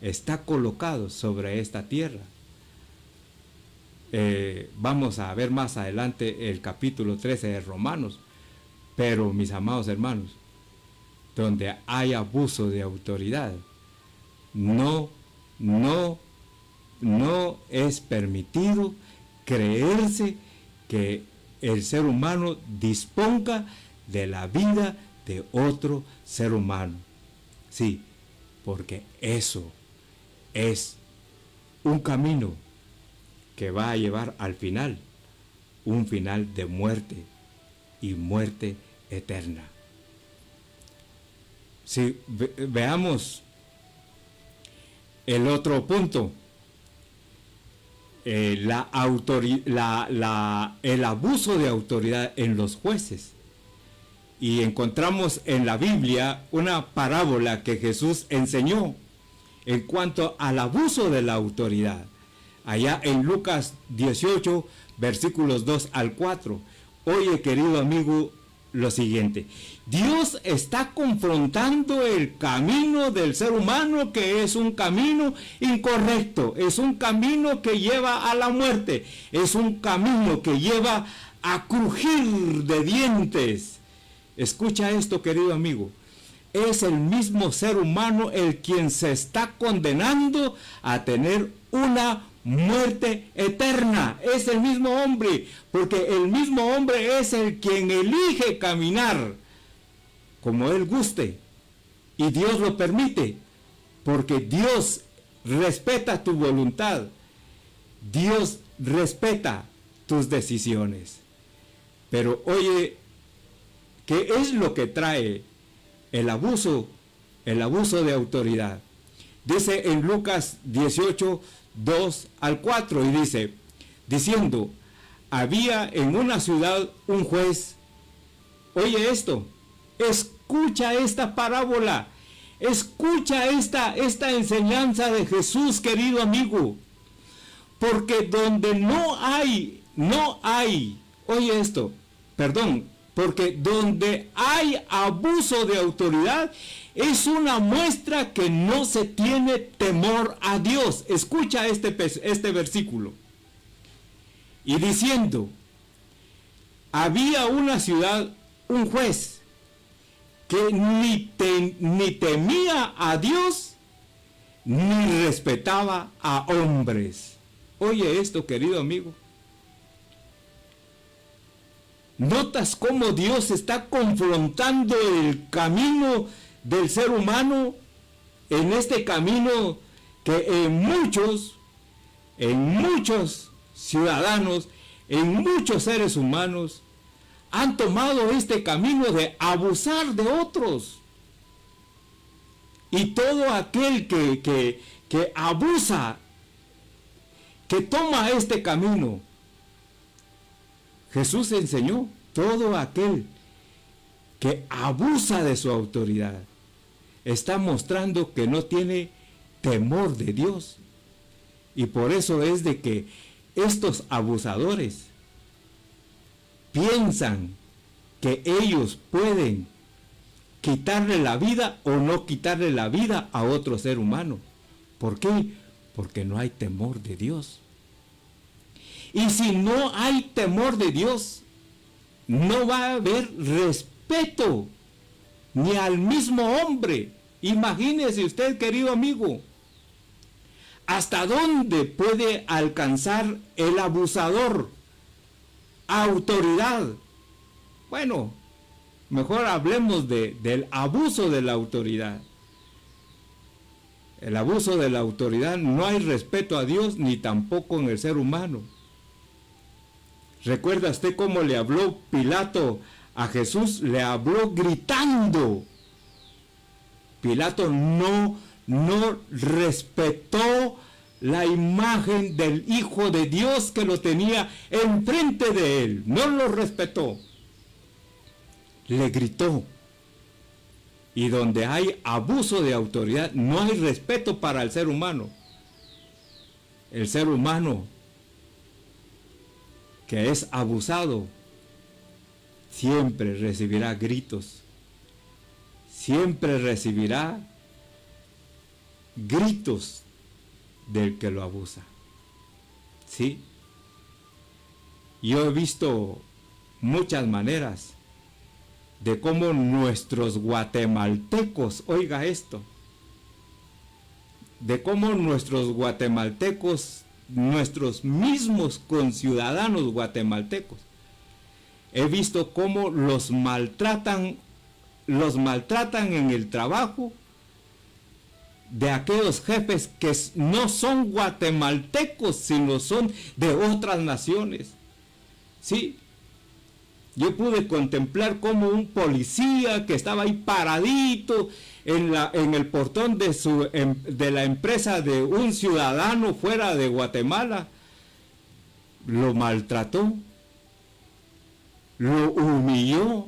está colocado sobre esta tierra. Vamos a ver más adelante el capítulo 13 de Romanos. Pero mis amados hermanos, donde hay abuso de autoridad, no es permitido creerse que el ser humano disponga de la vida de otro ser humano. Sí, porque eso es un camino que va a llevar al final, un final de muerte y muerte eterna. Si veamos El otro punto, el abuso de autoridad en los jueces. Y encontramos en la Biblia una parábola que Jesús enseñó en cuanto al abuso de la autoridad. Allá en Lucas 18, versículos 2 al 4. Oye, querido amigo, lo siguiente: Dios está confrontando el camino del ser humano, que es un camino incorrecto, es un camino que lleva a la muerte, es un camino que lleva a crujir de dientes. Escucha esto, querido amigo: es el mismo ser humano el quien se está condenando a tener una muerte eterna. Es el mismo hombre, porque el mismo hombre es el quien elige caminar como él guste, y Dios lo permite, porque Dios respeta tu voluntad, Dios respeta tus decisiones. Pero oye, ¿qué es lo que trae el abuso de autoridad? Dice en Lucas 18, 2 al 4, y dice, diciendo, había en una ciudad un juez. Oye esto, escucha esta parábola, escucha esta enseñanza de Jesús, querido amigo, porque donde no hay, oye esto, porque donde hay abuso de autoridad, es una muestra que no se tiene temor a Dios. Escucha este versículo. Y diciendo, había una ciudad un juez que ni temía a Dios, ni respetaba a hombres. Oye esto, querido amigo. ¿Notas cómo Dios está confrontando el camino del ser humano? En este camino que en muchos ciudadanos, en muchos seres humanos, han tomado este camino de abusar de otros. Y todo aquel que abusa, que toma este camino, Jesús enseñó, todo aquel que abusa de su autoridad está mostrando que no tiene temor de Dios. Y por eso es de que estos abusadores piensan que ellos pueden quitarle la vida o no quitarle la vida a otro ser humano. ¿Por qué? Porque no hay temor de Dios. Y si no hay temor de Dios, no va a haber respeto ni al mismo hombre. Imagínese usted, querido amigo, hasta dónde puede alcanzar el abusador. Autoridad. Bueno, mejor hablemos del abuso de la autoridad. El abuso de la autoridad, no hay respeto a Dios ni tampoco en el ser humano. ¿Recuerda usted cómo le habló Pilato a Jesús? Le habló gritando. Pilato no respetó la imagen del Hijo de Dios que lo tenía enfrente de él. No lo respetó. Le gritó. Y donde hay abuso de autoridad, no hay respeto para el ser humano. El ser humano que es abusado siempre recibirá gritos, siempre recibirá gritos del que lo abusa. ¿Sí? Yo he visto muchas maneras de cómo nuestros guatemaltecos, oiga esto, de cómo nuestros guatemaltecos, nuestros mismos conciudadanos guatemaltecos, he visto cómo los maltratan en el trabajo de aquellos jefes que no son guatemaltecos, sino son de otras naciones. ¿Sí? Yo pude contemplar como un policía que estaba ahí paradito en el portón de la empresa de un ciudadano fuera de Guatemala, lo maltrató, lo humilló.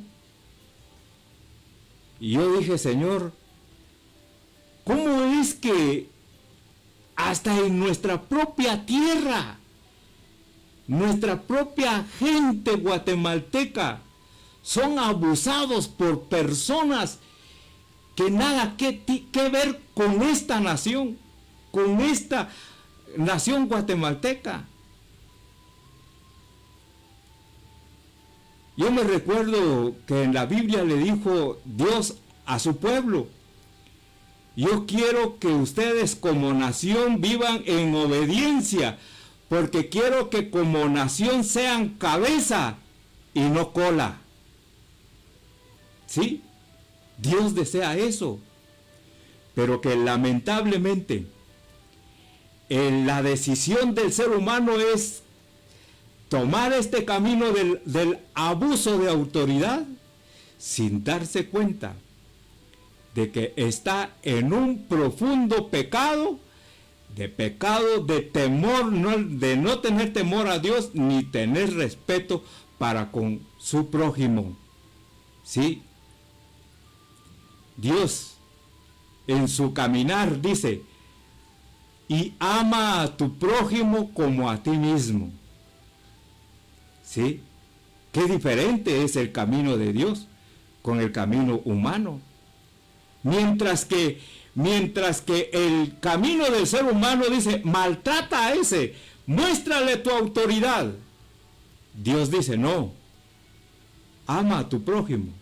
Y yo dije, Señor, ¿cómo es que hasta en nuestra propia tierra, nuestra propia gente guatemalteca, son abusados por personas que nada que ver con esta nación guatemalteca? Yo me recuerdo que en la Biblia le dijo Dios a su pueblo: yo quiero que ustedes como nación vivan en obediencia, porque quiero que como nación sean cabeza y no cola. ¿Sí? Dios desea eso, pero que lamentablemente la decisión del ser humano es tomar este camino del abuso de autoridad sin darse cuenta de que está en un profundo pecado de temor, de no tener temor a Dios ni tener respeto para con su prójimo. ¿Sí? Dios en su caminar dice: y ama a tu prójimo como a ti mismo. ¿Sí? Qué diferente es el camino de Dios con el camino humano. Mientras que el camino del ser humano dice: maltrata a ese, muéstrale tu autoridad. Dios dice: no, ama a tu prójimo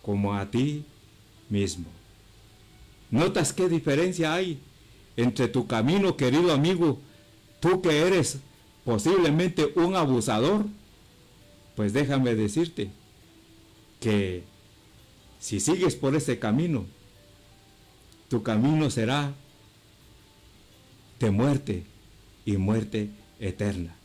como a ti mismo. ¿Notas qué diferencia hay entre tu camino, querido amigo? Tú que eres posiblemente un abusador, pues déjame decirte que si sigues por ese camino, tu camino será de muerte y muerte eterna.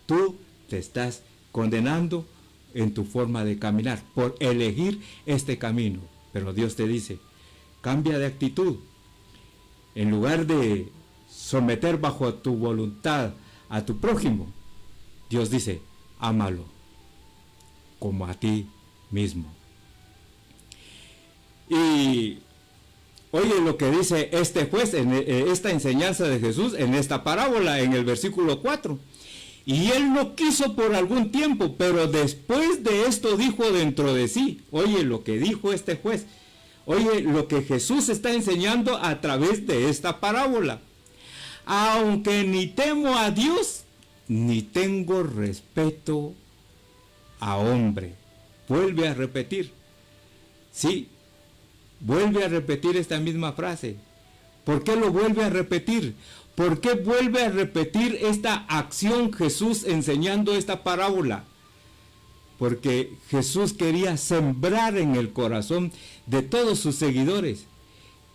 Tú te estás condenando en tu forma de caminar por elegir este camino. Pero Dios te dice: cambia de actitud. En lugar de someter bajo tu voluntad a tu prójimo, Dios dice: ámalo como a ti mismo. Y oye lo que dice este juez en esta enseñanza de Jesús, en esta parábola, en el versículo 4. Y él no quiso por algún tiempo, pero después de esto dijo dentro de sí. Oye lo que dijo este juez. Oye lo que Jesús está enseñando a través de esta parábola. Aunque ni temo a Dios, ni tengo respeto a hombre. Vuelve a repetir. Sí, vuelve a repetir esta misma frase. ¿Por qué lo vuelve a repetir? ¿Por qué vuelve a repetir esta acción Jesús enseñando esta parábola? Porque Jesús quería sembrar en el corazón de todos sus seguidores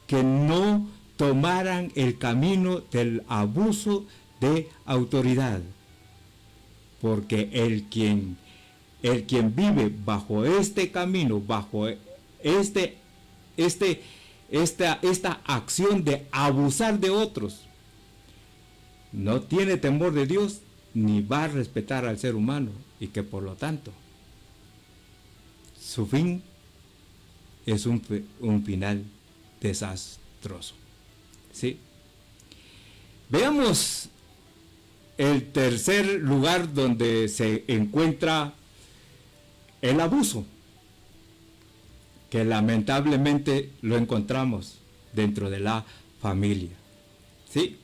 que no tomaran el camino del abuso de autoridad. Porque el quien vive bajo este camino, bajo esta acción de abusar de otros, no tiene temor de Dios ni va a respetar al ser humano, y que por lo tanto su fin es un final desastroso. ¿Sí? Veamos el tercer lugar donde se encuentra el abuso, que lamentablemente lo encontramos dentro de la familia. ¿Sí?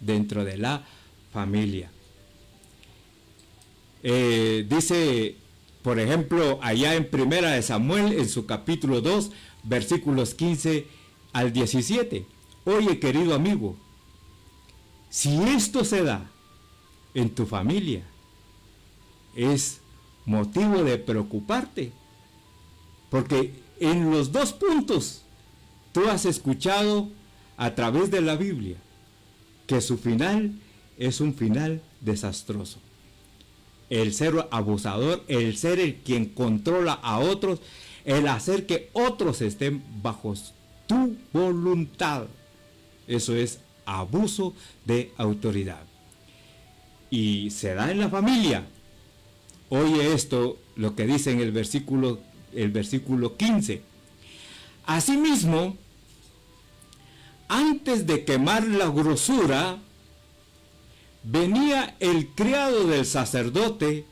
Dentro de la familia. Dice, por ejemplo, allá en Primera de Samuel, en su capítulo 2, versículos 15 al 17. Oye, querido amigo, si esto se da en tu familia, es motivo de preocuparte, porque en los dos puntos tú has escuchado a través de la Biblia que su final es un final desastroso. el ser abusador, el ser el quien controla a otros, el hacer que otros estén bajo tu voluntad. Eso es abuso de autoridad. Y se da en la familia. Oye esto, lo que dice en el versículo 15. Asimismo, antes de quemar la grosura, venía el criado del sacerdote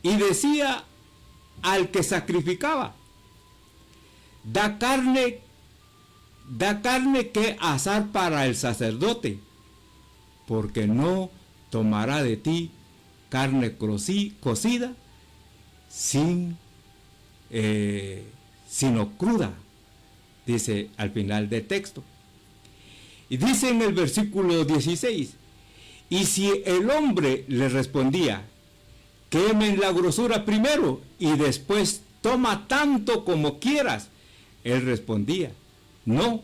y decía al que sacrificaba: da carne que asar para el sacerdote, porque no tomará de ti carne cocida sino cruda, dice al final del texto. Y dice en el versículo 16, y si el hombre le respondía: quemen la grosura primero y después toma tanto como quieras, él respondía: no,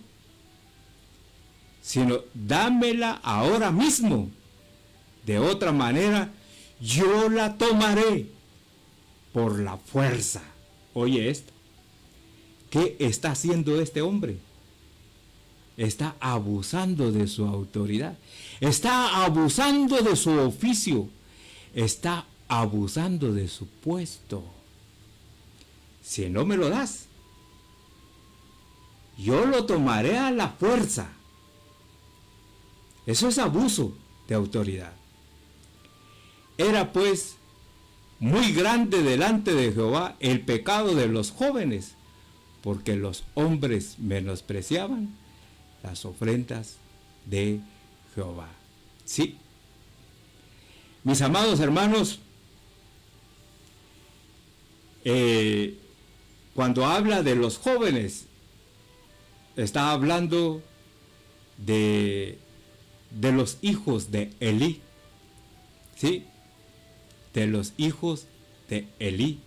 sino dámela ahora mismo. De otra manera, yo la tomaré por la fuerza. Oye esto. ¿Qué está haciendo este hombre? Está abusando de su autoridad. Está abusando de su oficio. Está abusando de su puesto. Si no me lo das, yo lo tomaré a la fuerza. Eso es abuso de autoridad. Era pues muy grande delante de Jehová el pecado de los jóvenes, porque los hombres menospreciaban las ofrendas de Jehová. Sí. Mis amados hermanos, cuando habla de los jóvenes, está hablando de los hijos de Elí. ¿Sí? De los hijos de Elí.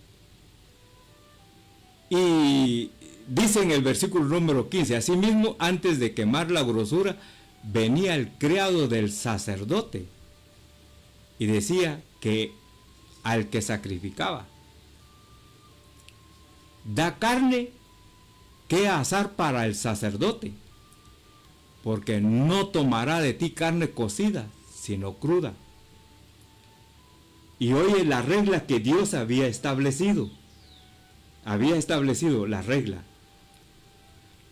Y dice en el versículo número 15, asimismo, antes de quemar la grosura, venía el criado del sacerdote y decía que al que sacrificaba: da carne que asar para el sacerdote, porque no tomará de ti carne cocida, sino cruda. Y oye la regla que Dios había establecido. Había establecido la regla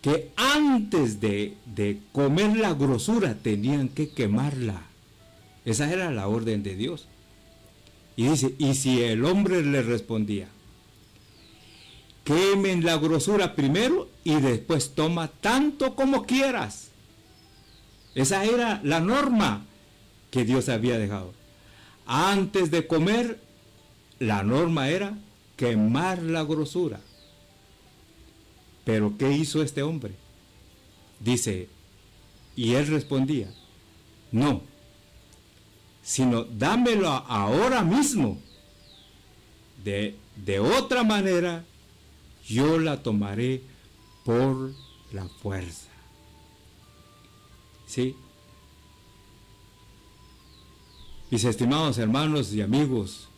que antes de comer la grosura tenían que quemarla. Esa era la orden de Dios. Y dice, y si el hombre le respondía: quemen la grosura primero y después toma tanto como quieras. Esa era la norma que Dios había dejado. Antes de comer, la norma era quemar la grosura. Pero ¿qué hizo este hombre? Dice, y él respondía: no, sino dámelo ahora mismo. De otra manera, yo la tomaré por la fuerza. ¿Sí? Mis estimados hermanos y amigos,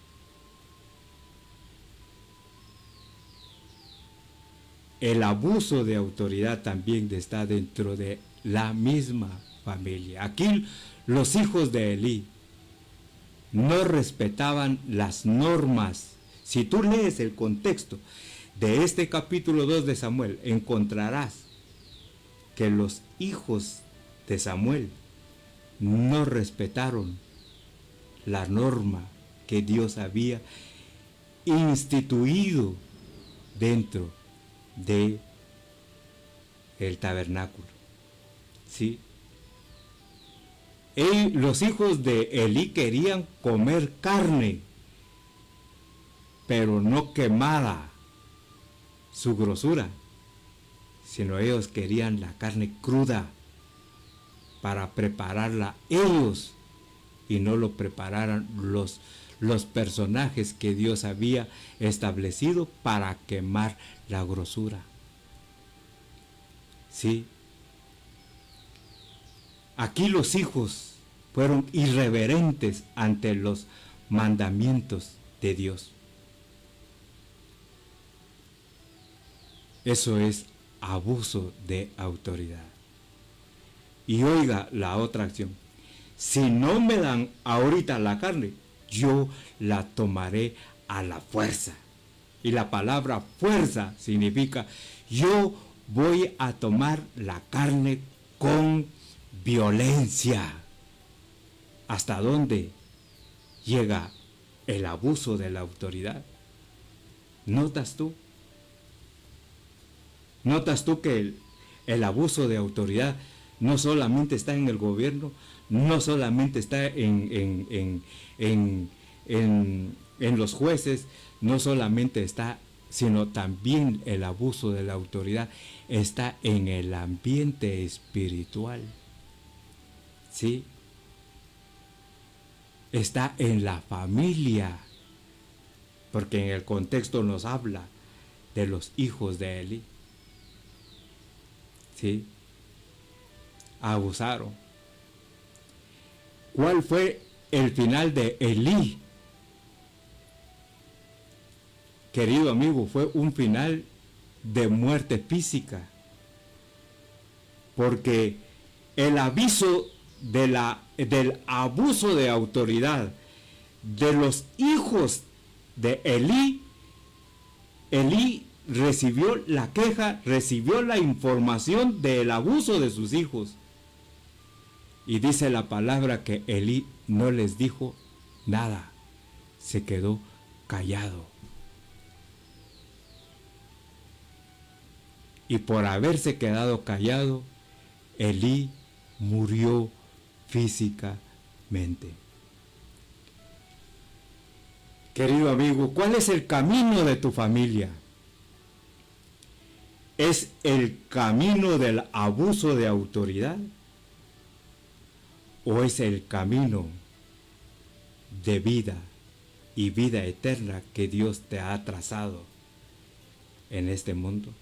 el abuso de autoridad también está dentro de la misma familia. Aquí los hijos de Elí no respetaban las normas. Si tú lees el contexto de este capítulo 2 de Samuel, encontrarás que los hijos de Samuel no respetaron la norma que Dios había instituido dentro de el tabernáculo. ¿Sí? Los hijos de Elí querían comer carne, pero no quemada su grosura, sino ellos querían la carne cruda para prepararla ellos y no lo prepararan los personajes que Dios había establecido para quemar la grosura. ¿Sí? Aquí los hijos fueron irreverentes ante los mandamientos de Dios. Eso es abuso de autoridad. Y oiga la otra acción. Si no me dan ahorita la carne, yo la tomaré a la fuerza. Y la palabra fuerza significa yo voy a tomar la carne con violencia. ¿Hasta dónde llega el abuso de la autoridad? ¿Notas tú? ¿Notas tú que el abuso de autoridad no solamente está en el gobierno, no solamente está en los jueces, no solamente está, sino también el abuso de la autoridad está en el ambiente espiritual? ¿Sí? Está en la familia, porque en el contexto nos habla de los hijos de Elí. ¿Sí? Abusaron. ¿Cuál fue el final de Elí? Querido amigo, fue un final de muerte física, porque el aviso del abuso de autoridad de los hijos de Elí, Elí recibió la queja, recibió la información del abuso de sus hijos. Y dice la palabra que Elí no les dijo nada, se quedó callado. Y por haberse quedado callado, Elí murió físicamente. Querido amigo, ¿cuál es el camino de tu familia? ¿Es el camino del abuso de autoridad? ¿O es el camino de vida y vida eterna que Dios te ha trazado en este mundo?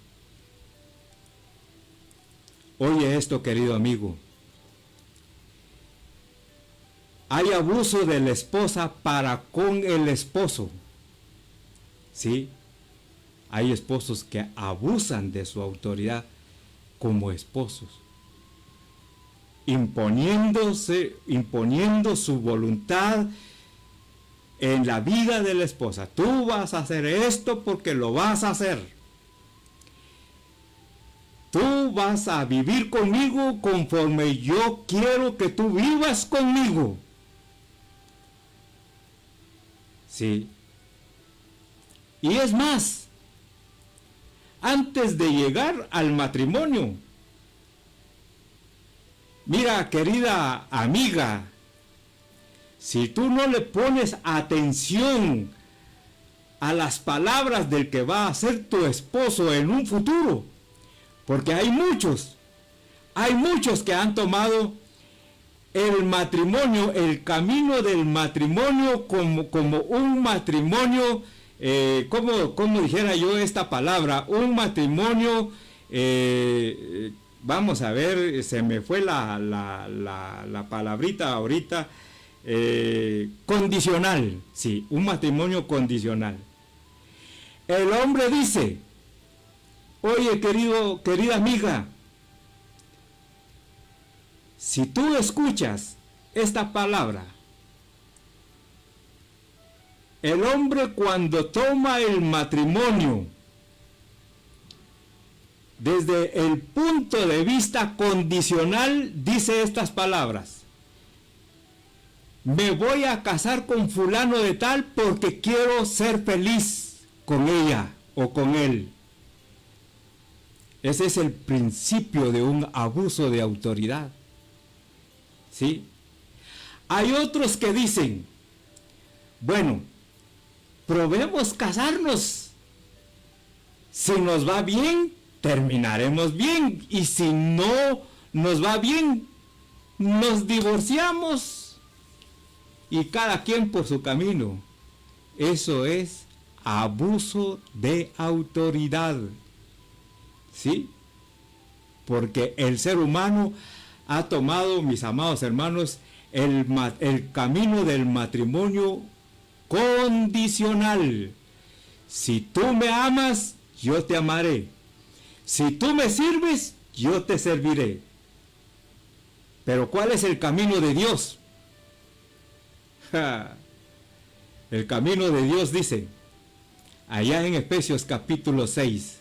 Oye esto, querido amigo. Hay abuso de la esposa para con el esposo. ¿Sí? Hay esposos que abusan de su autoridad como esposos, imponiendo su voluntad en la vida de la esposa. Tú vas a hacer esto porque lo vas a hacer. Tú vas a vivir conmigo conforme yo quiero que tú vivas conmigo. Sí. Y es más, antes de llegar al matrimonio, mira, querida amiga, si tú no le pones atención a las palabras del que va a ser tu esposo en un futuro, porque hay muchos que han tomado el matrimonio, el camino del matrimonio como un matrimonio, como dijera yo esta palabra, un matrimonio, vamos a ver, se me fue la palabrita ahorita, condicional, sí, un matrimonio condicional. El hombre dice, oye, querida amiga, si tú escuchas esta palabra, el hombre cuando toma el matrimonio desde el punto de vista condicional, dice estas palabras: me voy a casar con fulano de tal porque quiero ser feliz con ella o con él. Ese es el principio de un abuso de autoridad. ¿Sí? Hay otros que dicen, bueno, probemos casarnos. Si nos va bien, terminaremos bien. Y si no nos va bien, nos divorciamos. Y cada quien por su camino. Eso es abuso de autoridad. ¿Sí? Porque el ser humano ha tomado, mis amados hermanos, el camino del matrimonio condicional. Si tú me amas, yo te amaré. Si tú me sirves, yo te serviré. Pero ¿cuál es el camino de Dios? El camino de Dios dice, allá en Efesios capítulo 6,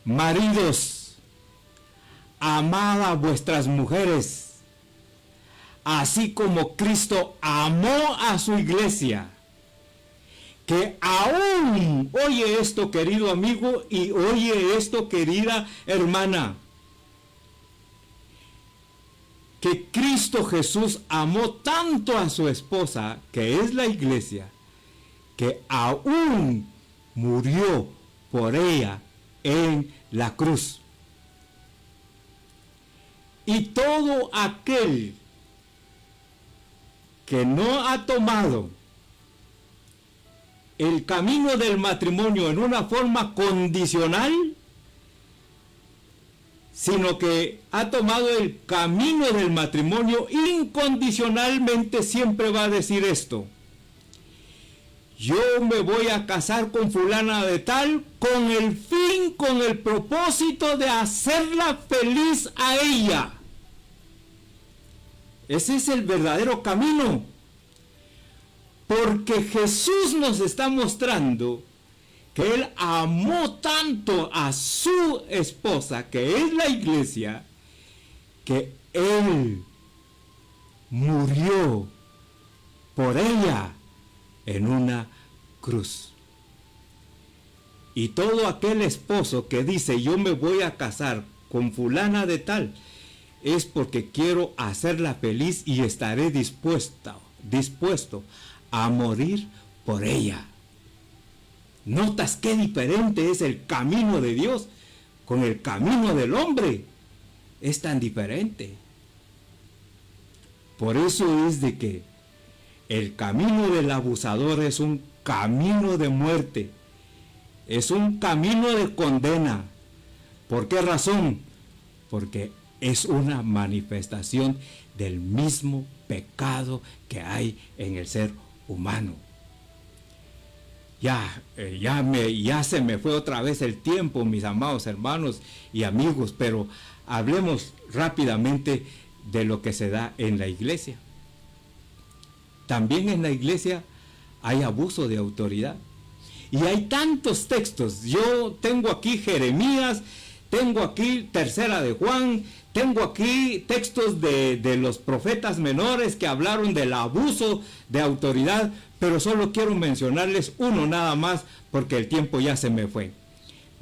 maridos, amad a vuestras mujeres, así como Cristo amó a su iglesia, que aún, oye esto querido amigo y oye esto querida hermana, que Cristo Jesús amó tanto a su esposa, que es la iglesia, que aún murió por ella en la cruz. Y todo aquel que no ha tomado el camino del matrimonio en una forma condicional, sino que ha tomado el camino del matrimonio incondicionalmente, siempre va a decir esto: yo me voy a casar con fulana de tal con el fin, con el propósito de hacerla feliz a ella. Ese es el verdadero camino. Porque Jesús nos está mostrando que Él amó tanto a su esposa, que es la iglesia, que Él murió por ella en una cruz. Y todo aquel esposo que dice yo me voy a casar con fulana de tal, es porque quiero hacerla feliz y estaré dispuesto a morir por ella. ¿Notas qué diferente es el camino de Dios con el camino del hombre? Es tan diferente. Por eso es de que el camino del abusador es un camino de muerte, es un camino de condena. ¿Por qué razón? Porque es una manifestación del mismo pecado que hay en el ser humano. Ya se me fue otra vez el tiempo, mis amados hermanos y amigos, pero hablemos rápidamente de lo que se da en la iglesia. También en la iglesia hay abuso de autoridad. Y hay tantos textos. Yo tengo aquí Jeremías, tengo aquí Tercera de Juan, tengo aquí textos de los profetas menores que hablaron del abuso de autoridad, pero solo quiero mencionarles uno nada más porque el tiempo ya se me fue.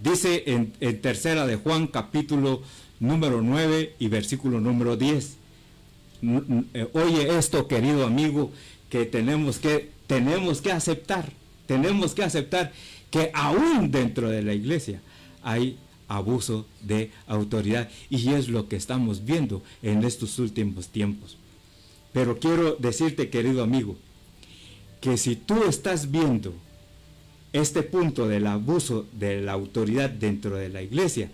Dice en Tercera de Juan, capítulo número 9 y versículo número 10. Oye esto, querido amigo, que tenemos que aceptar que aún dentro de la iglesia hay abuso de autoridad, y es lo que estamos viendo en estos últimos tiempos. Pero quiero decirte, querido amigo, que si tú estás viendo este punto del abuso de la autoridad dentro de la iglesia,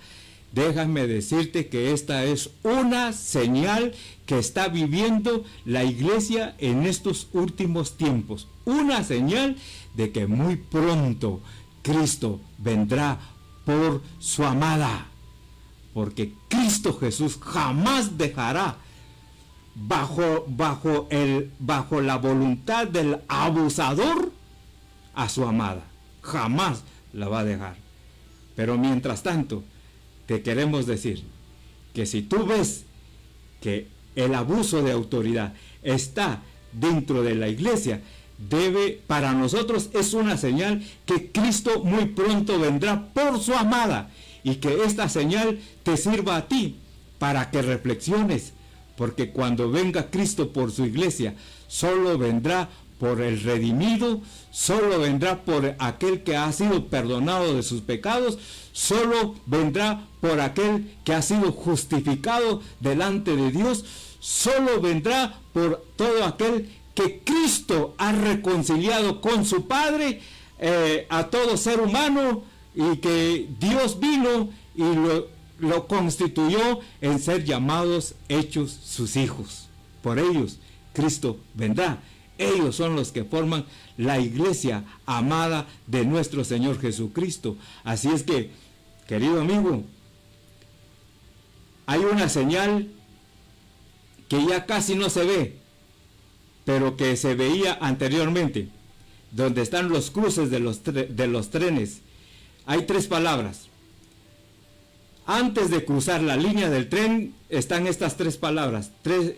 déjame decirte que esta es una señal que está viviendo la iglesia en estos últimos tiempos. Una señal de que muy pronto Cristo vendrá por su amada. Porque Cristo Jesús jamás dejará bajo la voluntad del abusador a su amada. Jamás la va a dejar. Pero mientras tanto, te queremos decir que si tú ves que el abuso de autoridad está dentro de la iglesia, para nosotros es una señal que Cristo muy pronto vendrá por su amada, y que esta señal te sirva a ti para que reflexiones, porque cuando venga Cristo por su iglesia, solo vendrá por el redimido, solo vendrá por aquel que ha sido perdonado de sus pecados, solo vendrá por aquel que ha sido justificado delante de Dios, solo vendrá por todo aquel que Cristo ha reconciliado con su Padre, a todo ser humano, y que Dios vino y lo constituyó en ser llamados, hechos sus hijos. Por ellos Cristo vendrá Ellos son los que forman la iglesia amada de nuestro Señor Jesucristo. Así es que, querido amigo, hay una señal que ya casi no se ve, pero que se veía anteriormente, donde están los cruces de los trenes. Hay 3 palabras. Antes de cruzar la línea del tren están estas 3 palabras,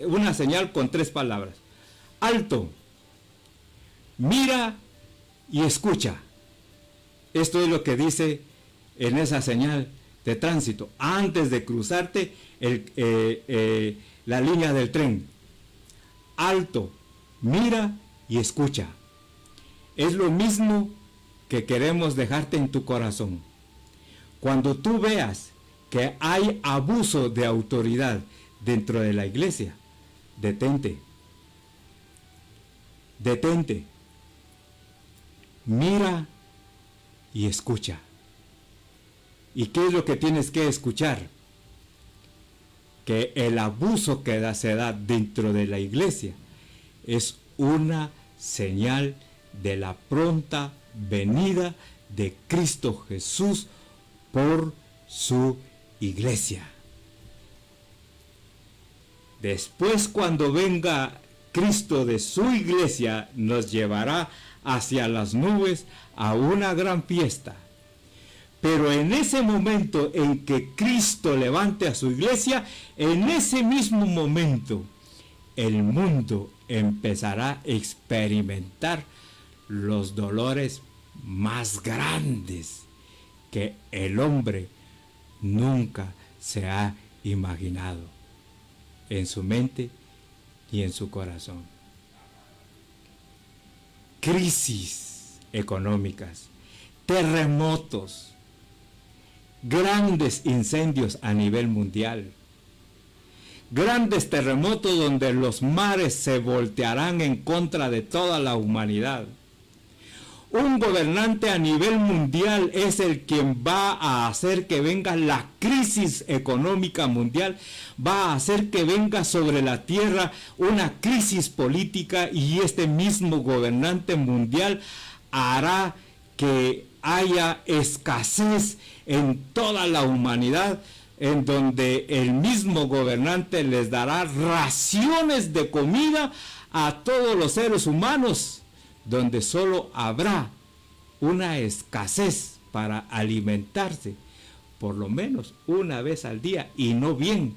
una señal con 3 palabras. Alto, mira y escucha. Esto es lo que dice en esa señal de tránsito, antes de cruzarte la línea del tren. Alto, mira y escucha. Es lo mismo que queremos dejarte en tu corazón. Cuando tú veas que hay abuso de autoridad dentro de la iglesia, detente. Detente. Mira y escucha. ¿Y qué es lo que tienes que escuchar? Que el abuso que se da dentro de la iglesia es una señal de la pronta venida de Cristo Jesús por su iglesia. Después, cuando venga Cristo de su iglesia, nos llevará hacia las nubes a una gran fiesta. Pero en ese momento en que Cristo levante a su iglesia, en ese mismo momento, el mundo empezará a experimentar los dolores más grandes que el hombre nunca se ha imaginado en su mente y en su corazón. Crisis económicas, terremotos, grandes incendios a nivel mundial, grandes terremotos donde los mares se voltearán en contra de toda la humanidad. Un gobernante a nivel mundial es el quien va a hacer que venga la crisis económica mundial, va a hacer que venga sobre la tierra una crisis política, y este mismo gobernante mundial hará que haya escasez en toda la humanidad, en donde el mismo gobernante les dará raciones de comida a todos los seres humanos, donde solo habrá una escasez para alimentarse, por lo menos una vez al día, y no bien,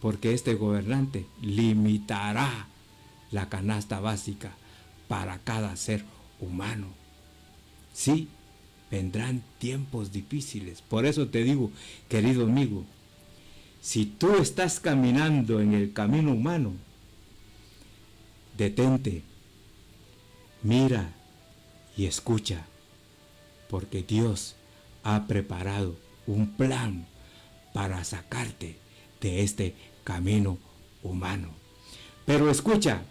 porque este gobernante limitará la canasta básica para cada ser humano. Sí, vendrán tiempos difíciles. Por eso te digo, querido amigo, si tú estás caminando en el camino humano, detente, mira y escucha, porque Dios ha preparado un plan para sacarte de este camino humano. Pero escucha,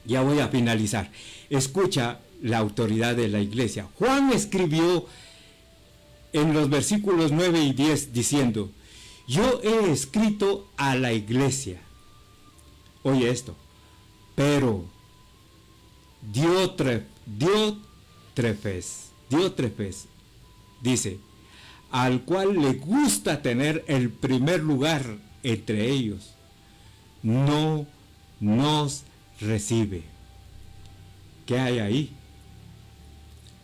ya voy a finalizar, escucha la autoridad de la iglesia. Juan escribió en los versículos 9 y 10 diciendo: yo he escrito a la iglesia. Oye esto, pero Diótrefes dice, al cual le gusta tener el primer lugar entre ellos, no nos recibe. ¿Qué hay ahí?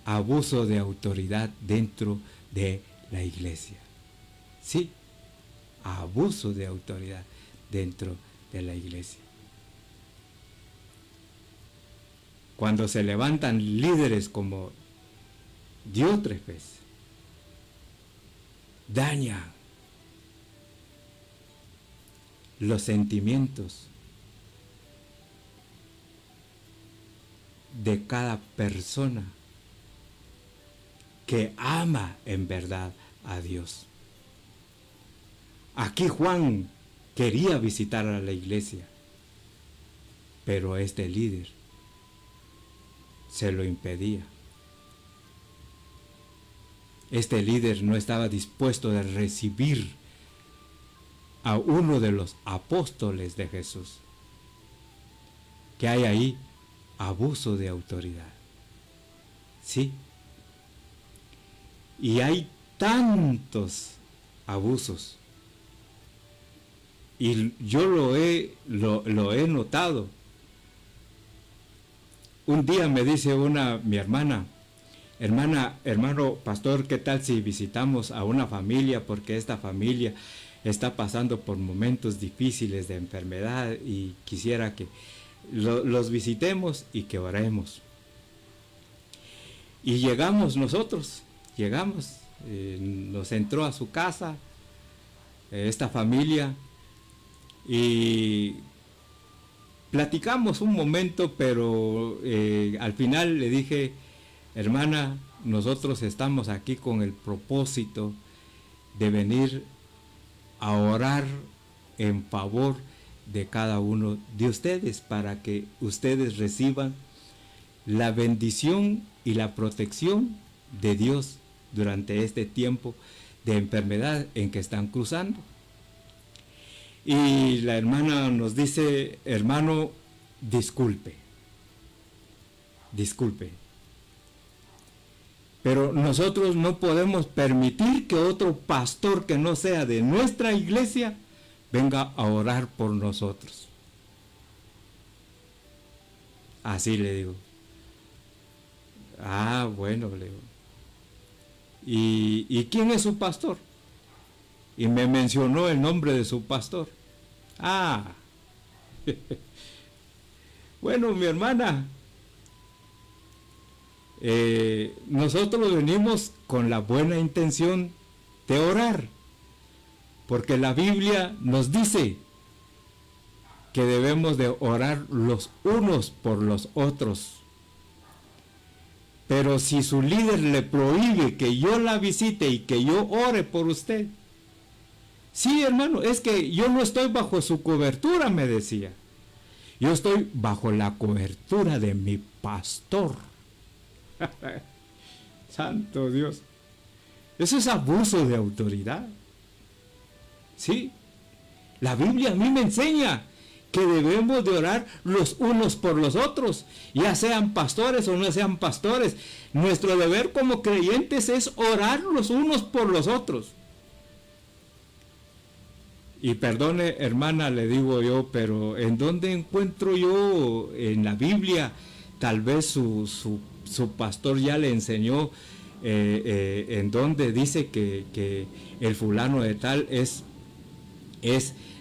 Abuso de autoridad dentro de la iglesia. Sí, abuso de autoridad dentro de la iglesia. Cuando se levantan líderes como Diótrefes, dañan los sentimientos de cada persona que ama en verdad a Dios. Aquí Juan quería visitar a la iglesia, pero este líder se lo impedía. Este líder no estaba dispuesto a recibir a uno de los apóstoles de Jesús. ¿Qué hay ahí? abuso de autoridad. Sí. Y hay tantos abusos. Y yo lo he notado. Un día me dice mi hermano, pastor, ¿qué tal si visitamos a una familia? Porque esta familia está pasando por momentos difíciles de enfermedad y quisiera que los visitemos y que oremos. Y llegamos, nos entró a su casa esta familia y platicamos un momento, pero al final le dije, hermana, nosotros estamos aquí con el propósito de venir a orar en favor de cada uno de ustedes, para que ustedes reciban la bendición y la protección de Dios durante este tiempo de enfermedad en que están cruzando. Y la hermana nos dice, hermano, disculpe, pero nosotros no podemos permitir que otro pastor que no sea de nuestra iglesia venga a orar por nosotros. Así le digo. Ah, bueno, le digo. ¿Y quién es su pastor? Y me mencionó el nombre de su pastor. Ah, bueno, mi hermana, nosotros venimos con la buena intención de orar, porque la Biblia nos dice que debemos de orar los unos por los otros. Pero si su líder le prohíbe que yo la visite y que yo ore por usted, sí, hermano, es que yo no estoy bajo su cobertura, me decía. Yo estoy bajo la cobertura de mi pastor. Santo Dios. Eso es abuso de autoridad. Sí. La Biblia a mí me enseña que debemos de orar los unos por los otros, ya sean pastores o no sean pastores. Nuestro deber como creyentes es orar los unos por los otros. Y perdone, hermana, le digo yo, pero ¿en dónde encuentro yo en la Biblia? Tal vez su pastor ya le enseñó en donde dice que el fulano de tal es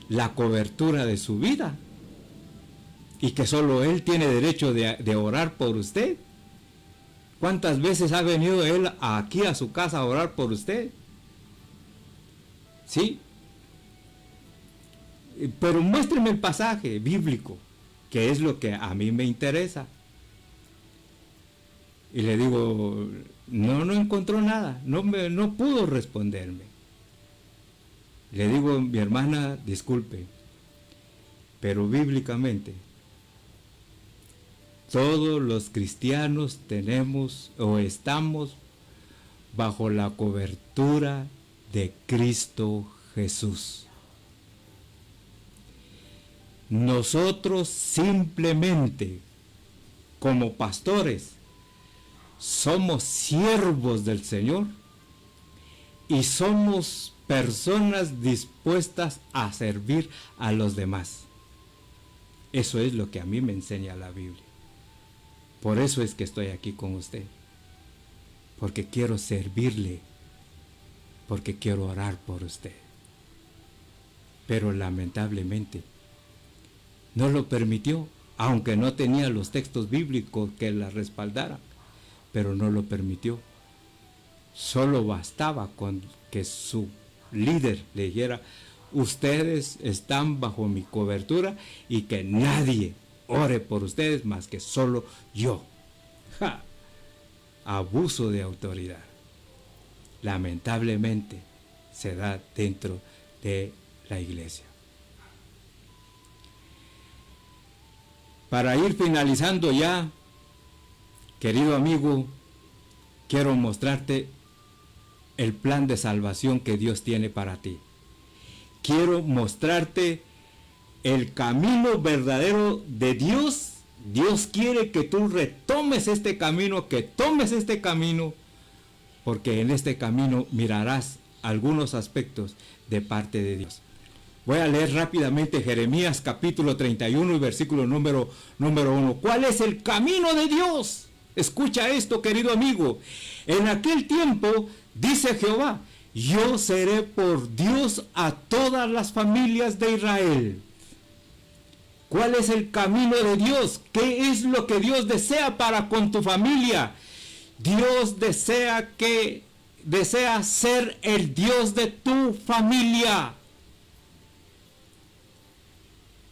la cobertura de su vida y que solo él tiene derecho de orar por usted. ¿Cuántas veces ha venido él aquí a su casa a orar por usted? Sí. Pero muéstreme el pasaje bíblico, que es lo que a mí me interesa. Y le digo, no encontró nada, no pudo responderme. Le digo, mi hermana, disculpe, pero bíblicamente, todos los cristianos tenemos o estamos bajo la cobertura de Cristo Jesús. Nosotros simplemente, como pastores, somos siervos del Señor y somos personas dispuestas a servir a los demás. Eso es lo que a mí me enseña la Biblia. Por eso es que estoy aquí con usted, porque quiero servirle, porque quiero orar por usted. Pero lamentablemente no lo permitió, aunque no tenía los textos bíblicos que la respaldaran, pero no lo permitió. Solo bastaba con que su líder le dijera, ustedes están bajo mi cobertura y que nadie ore por ustedes más que solo yo. ¡Ja! Abuso de autoridad. Lamentablemente se da dentro de la iglesia. Para ir finalizando ya, querido amigo, quiero mostrarte el plan de salvación que Dios tiene para ti. Quiero mostrarte el camino verdadero de Dios Dios quiere que tú retomes este camino, que tomes este camino, porque en este camino mirarás algunos aspectos de parte de Dios. Voy a leer rápidamente Jeremías capítulo 31 y versículo número 1. ¿Cuál es el camino de Dios? Escucha esto, querido amigo. En aquel tiempo, dice Jehová, yo seré por Dios a todas las familias de Israel. ¿Cuál es el camino de Dios? ¿Qué es lo que Dios desea para con tu familia? Dios desea ser el Dios de tu familia.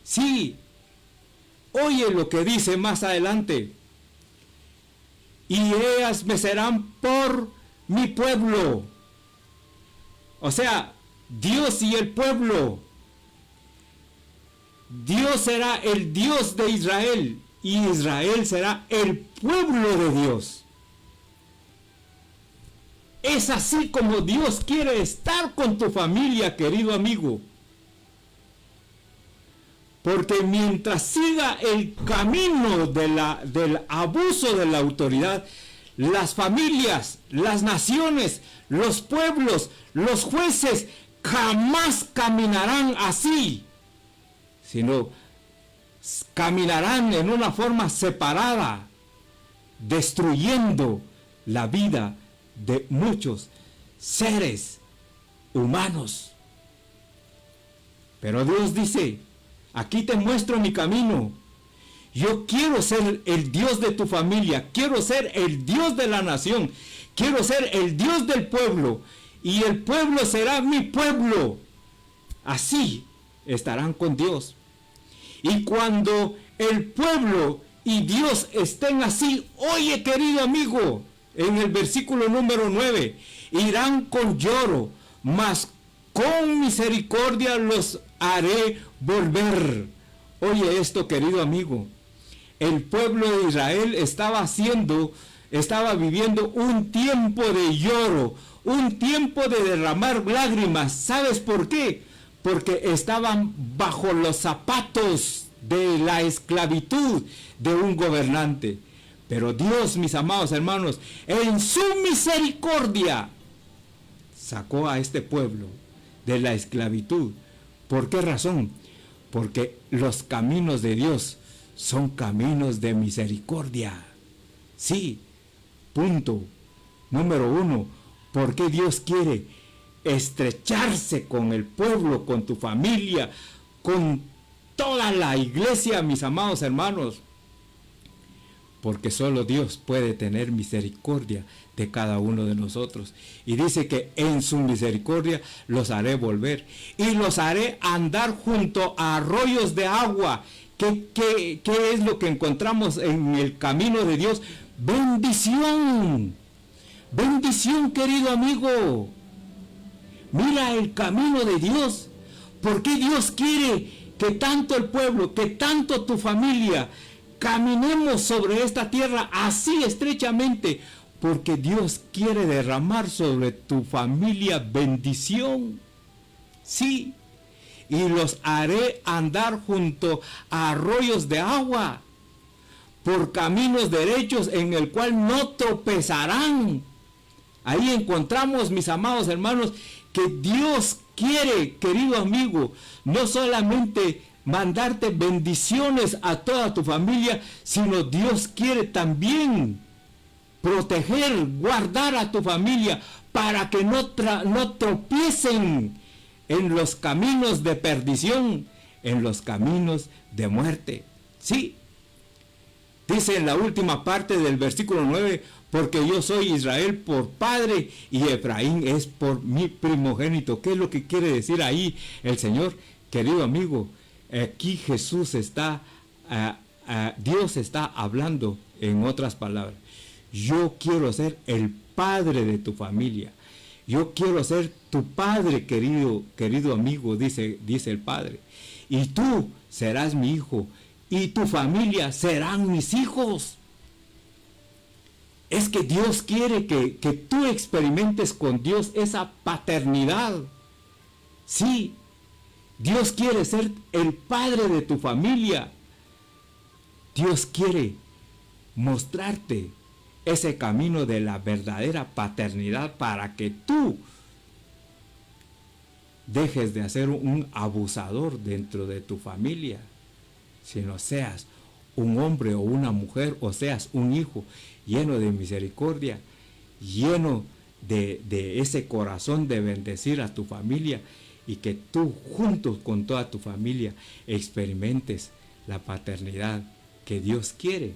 Sí, oye lo que dice más adelante. Y ellas me serán por mi pueblo. O sea, Dios y el pueblo. Dios será el Dios de Israel y Israel será el pueblo de Dios. Es así como Dios quiere estar con tu familia, querido amigo. Porque mientras siga el camino del abuso de la autoridad, las familias, las naciones, los pueblos, los jueces jamás caminarán así, sino caminarán en una forma separada, destruyendo la vida de muchos seres humanos. Pero Dios dice, aquí te muestro mi camino. Yo quiero ser el Dios de tu familia, quiero ser el Dios de la nación, quiero ser el Dios del pueblo, y el pueblo será mi pueblo. Así estarán con Dios. Y cuando el pueblo y Dios estén así, oye, querido amigo, en el versículo número 9, irán con lloro, mas con misericordia los haré volver. Oye esto, querido amigo. El pueblo de Israel estaba viviendo un tiempo de lloro, un tiempo de derramar lágrimas. ¿Sabes por qué? Porque estaban bajo los zapatos de la esclavitud de un gobernante. Pero Dios, mis amados hermanos, en su misericordia sacó a este pueblo de la esclavitud. ¿Por qué razón? Porque los caminos de Dios son caminos de misericordia. Sí, punto. Número 1, ¿por qué Dios quiere estrecharse con el pueblo, con tu familia, con toda la iglesia, mis amados hermanos? Porque solo Dios puede tener misericordia de cada uno de nosotros. Y dice que en su misericordia los haré volver. Y los haré andar junto a arroyos de agua. ¿Qué es lo que encontramos en el camino de Dios? Bendición. Bendición, querido amigo. Mira el camino de Dios. ¿Por qué Dios quiere que tanto el pueblo, que tanto tu familia, caminemos sobre esta tierra así estrechamente? Porque Dios quiere derramar sobre tu familia bendición. Sí. Y los haré andar junto a arroyos de agua, por caminos derechos en el cual no tropezarán. Ahí encontramos, mis amados hermanos, que Dios quiere, querido amigo, no solamente mandarte bendiciones a toda tu familia, sino Dios quiere también proteger, guardar a tu familia para que no tropiecen en los caminos de perdición, en los caminos de muerte. Sí, dice en la última parte del versículo 9, porque yo soy Israel por padre y Efraín es por mi primogénito. ¿Qué es lo que quiere decir ahí el Señor? Querido amigo, aquí Jesús está, Dios está hablando en otras palabras. Yo quiero ser el padre de tu familia. Yo quiero ser tu padre, querido amigo, dice el Padre. Y tú serás mi hijo, y tu familia serán mis hijos. Es que Dios quiere que tú experimentes con Dios esa paternidad. Sí, Dios quiere ser el padre de tu familia. Dios quiere mostrarte ese camino de la verdadera paternidad para que tú dejes de ser un abusador dentro de tu familia, sino seas un hombre o una mujer, o seas un hijo lleno de misericordia, lleno de ese corazón de bendecir a tu familia, y que tú juntos con toda tu familia experimentes la paternidad que Dios quiere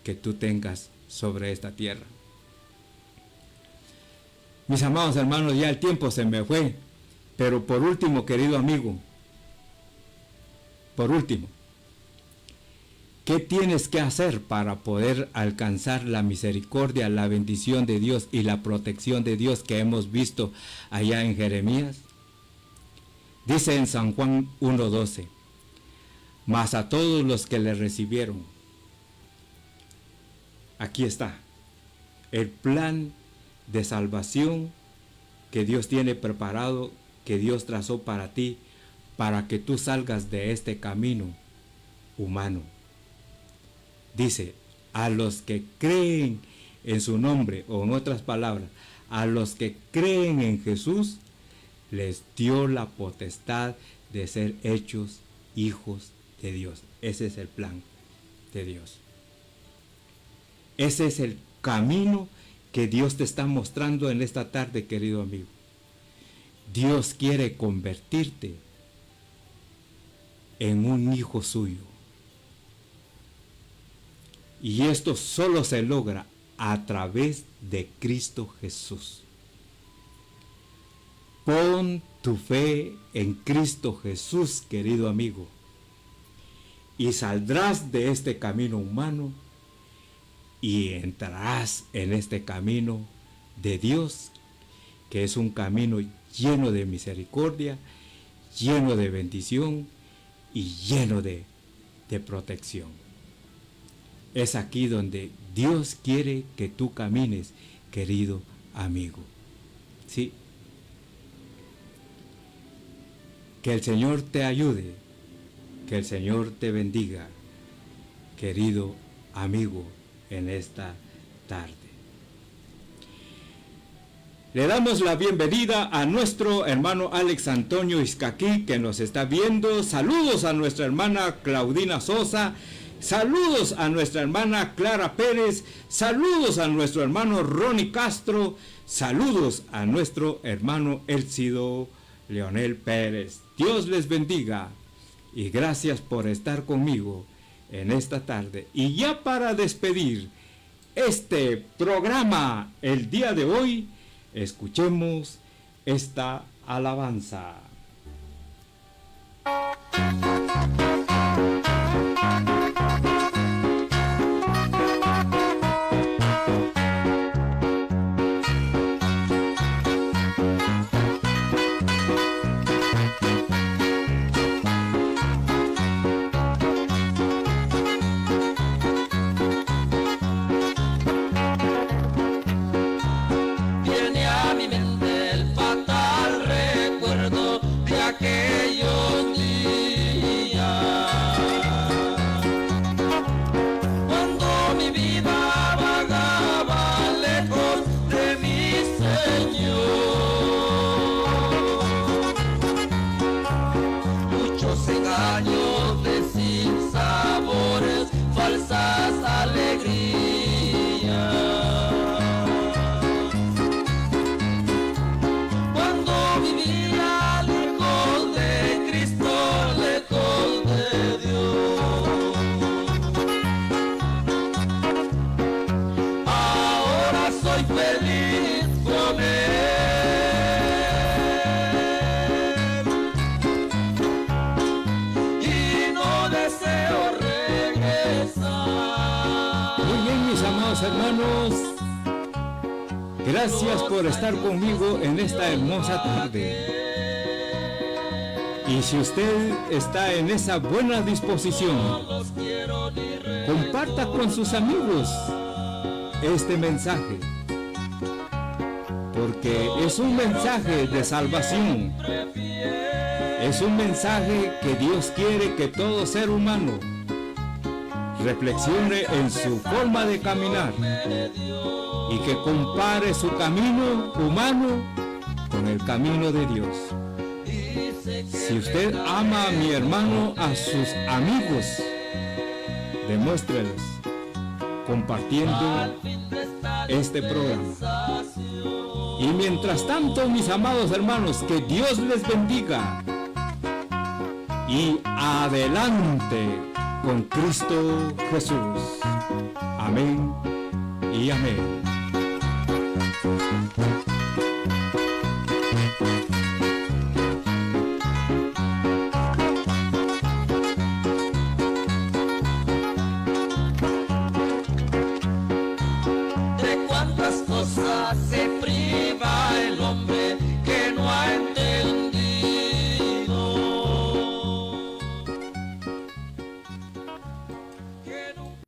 que tú tengas sobre esta tierra. Mis amados hermanos, ya el tiempo se me fue, pero por último, querido amigo, por último, ¿qué tienes que hacer para poder alcanzar la misericordia, la bendición de Dios y la protección de Dios que hemos visto allá en Jeremías? Dice en San Juan 1:12, mas a todos los que le recibieron, aquí está el plan de salvación que Dios tiene preparado, que Dios trazó para ti, para que tú salgas de este camino humano. Dice, a los que creen en su nombre, o en otras palabras, a los que creen en Jesús, les dio la potestad de ser hechos hijos de Dios. Ese es el plan de Dios. Ese es el camino que Dios te está mostrando en esta tarde, querido amigo. Dios quiere convertirte en un hijo suyo. Y esto solo se logra a través de Cristo Jesús. Pon tu fe en Cristo Jesús, querido amigo, y saldrás de este camino humano y entrarás en este camino de Dios, que es un camino lleno de misericordia, lleno de bendición y lleno de protección. Es aquí donde Dios quiere que tú camines, querido amigo. Sí. Que el Señor te ayude, que el Señor te bendiga, querido amigo, en esta tarde. Le damos la bienvenida a nuestro hermano Alex Antonio Izcaquí, que nos está viendo. Saludos a nuestra hermana Claudina Sosa. Saludos a nuestra hermana Clara Pérez. Saludos a nuestro hermano Ronnie Castro. Saludos a nuestro hermano Elcido Leonel Pérez. Dios les bendiga y gracias por estar conmigo en esta tarde. Y ya para despedir este programa el día de hoy, escuchemos esta alabanza. Hermanos, gracias por estar conmigo en esta hermosa tarde. Y si usted está en esa buena disposición, comparta con sus amigos este mensaje, porque es un mensaje de salvación. Es un mensaje que Dios quiere que todo ser humano reflexione en su forma de caminar y que compare su camino humano con el camino de Dios. Si usted ama a mi hermano, a sus amigos, demuéstreles compartiendo este programa. Y mientras tanto, mis amados hermanos, que Dios les bendiga y adelante con Cristo Jesús. Amén y amén.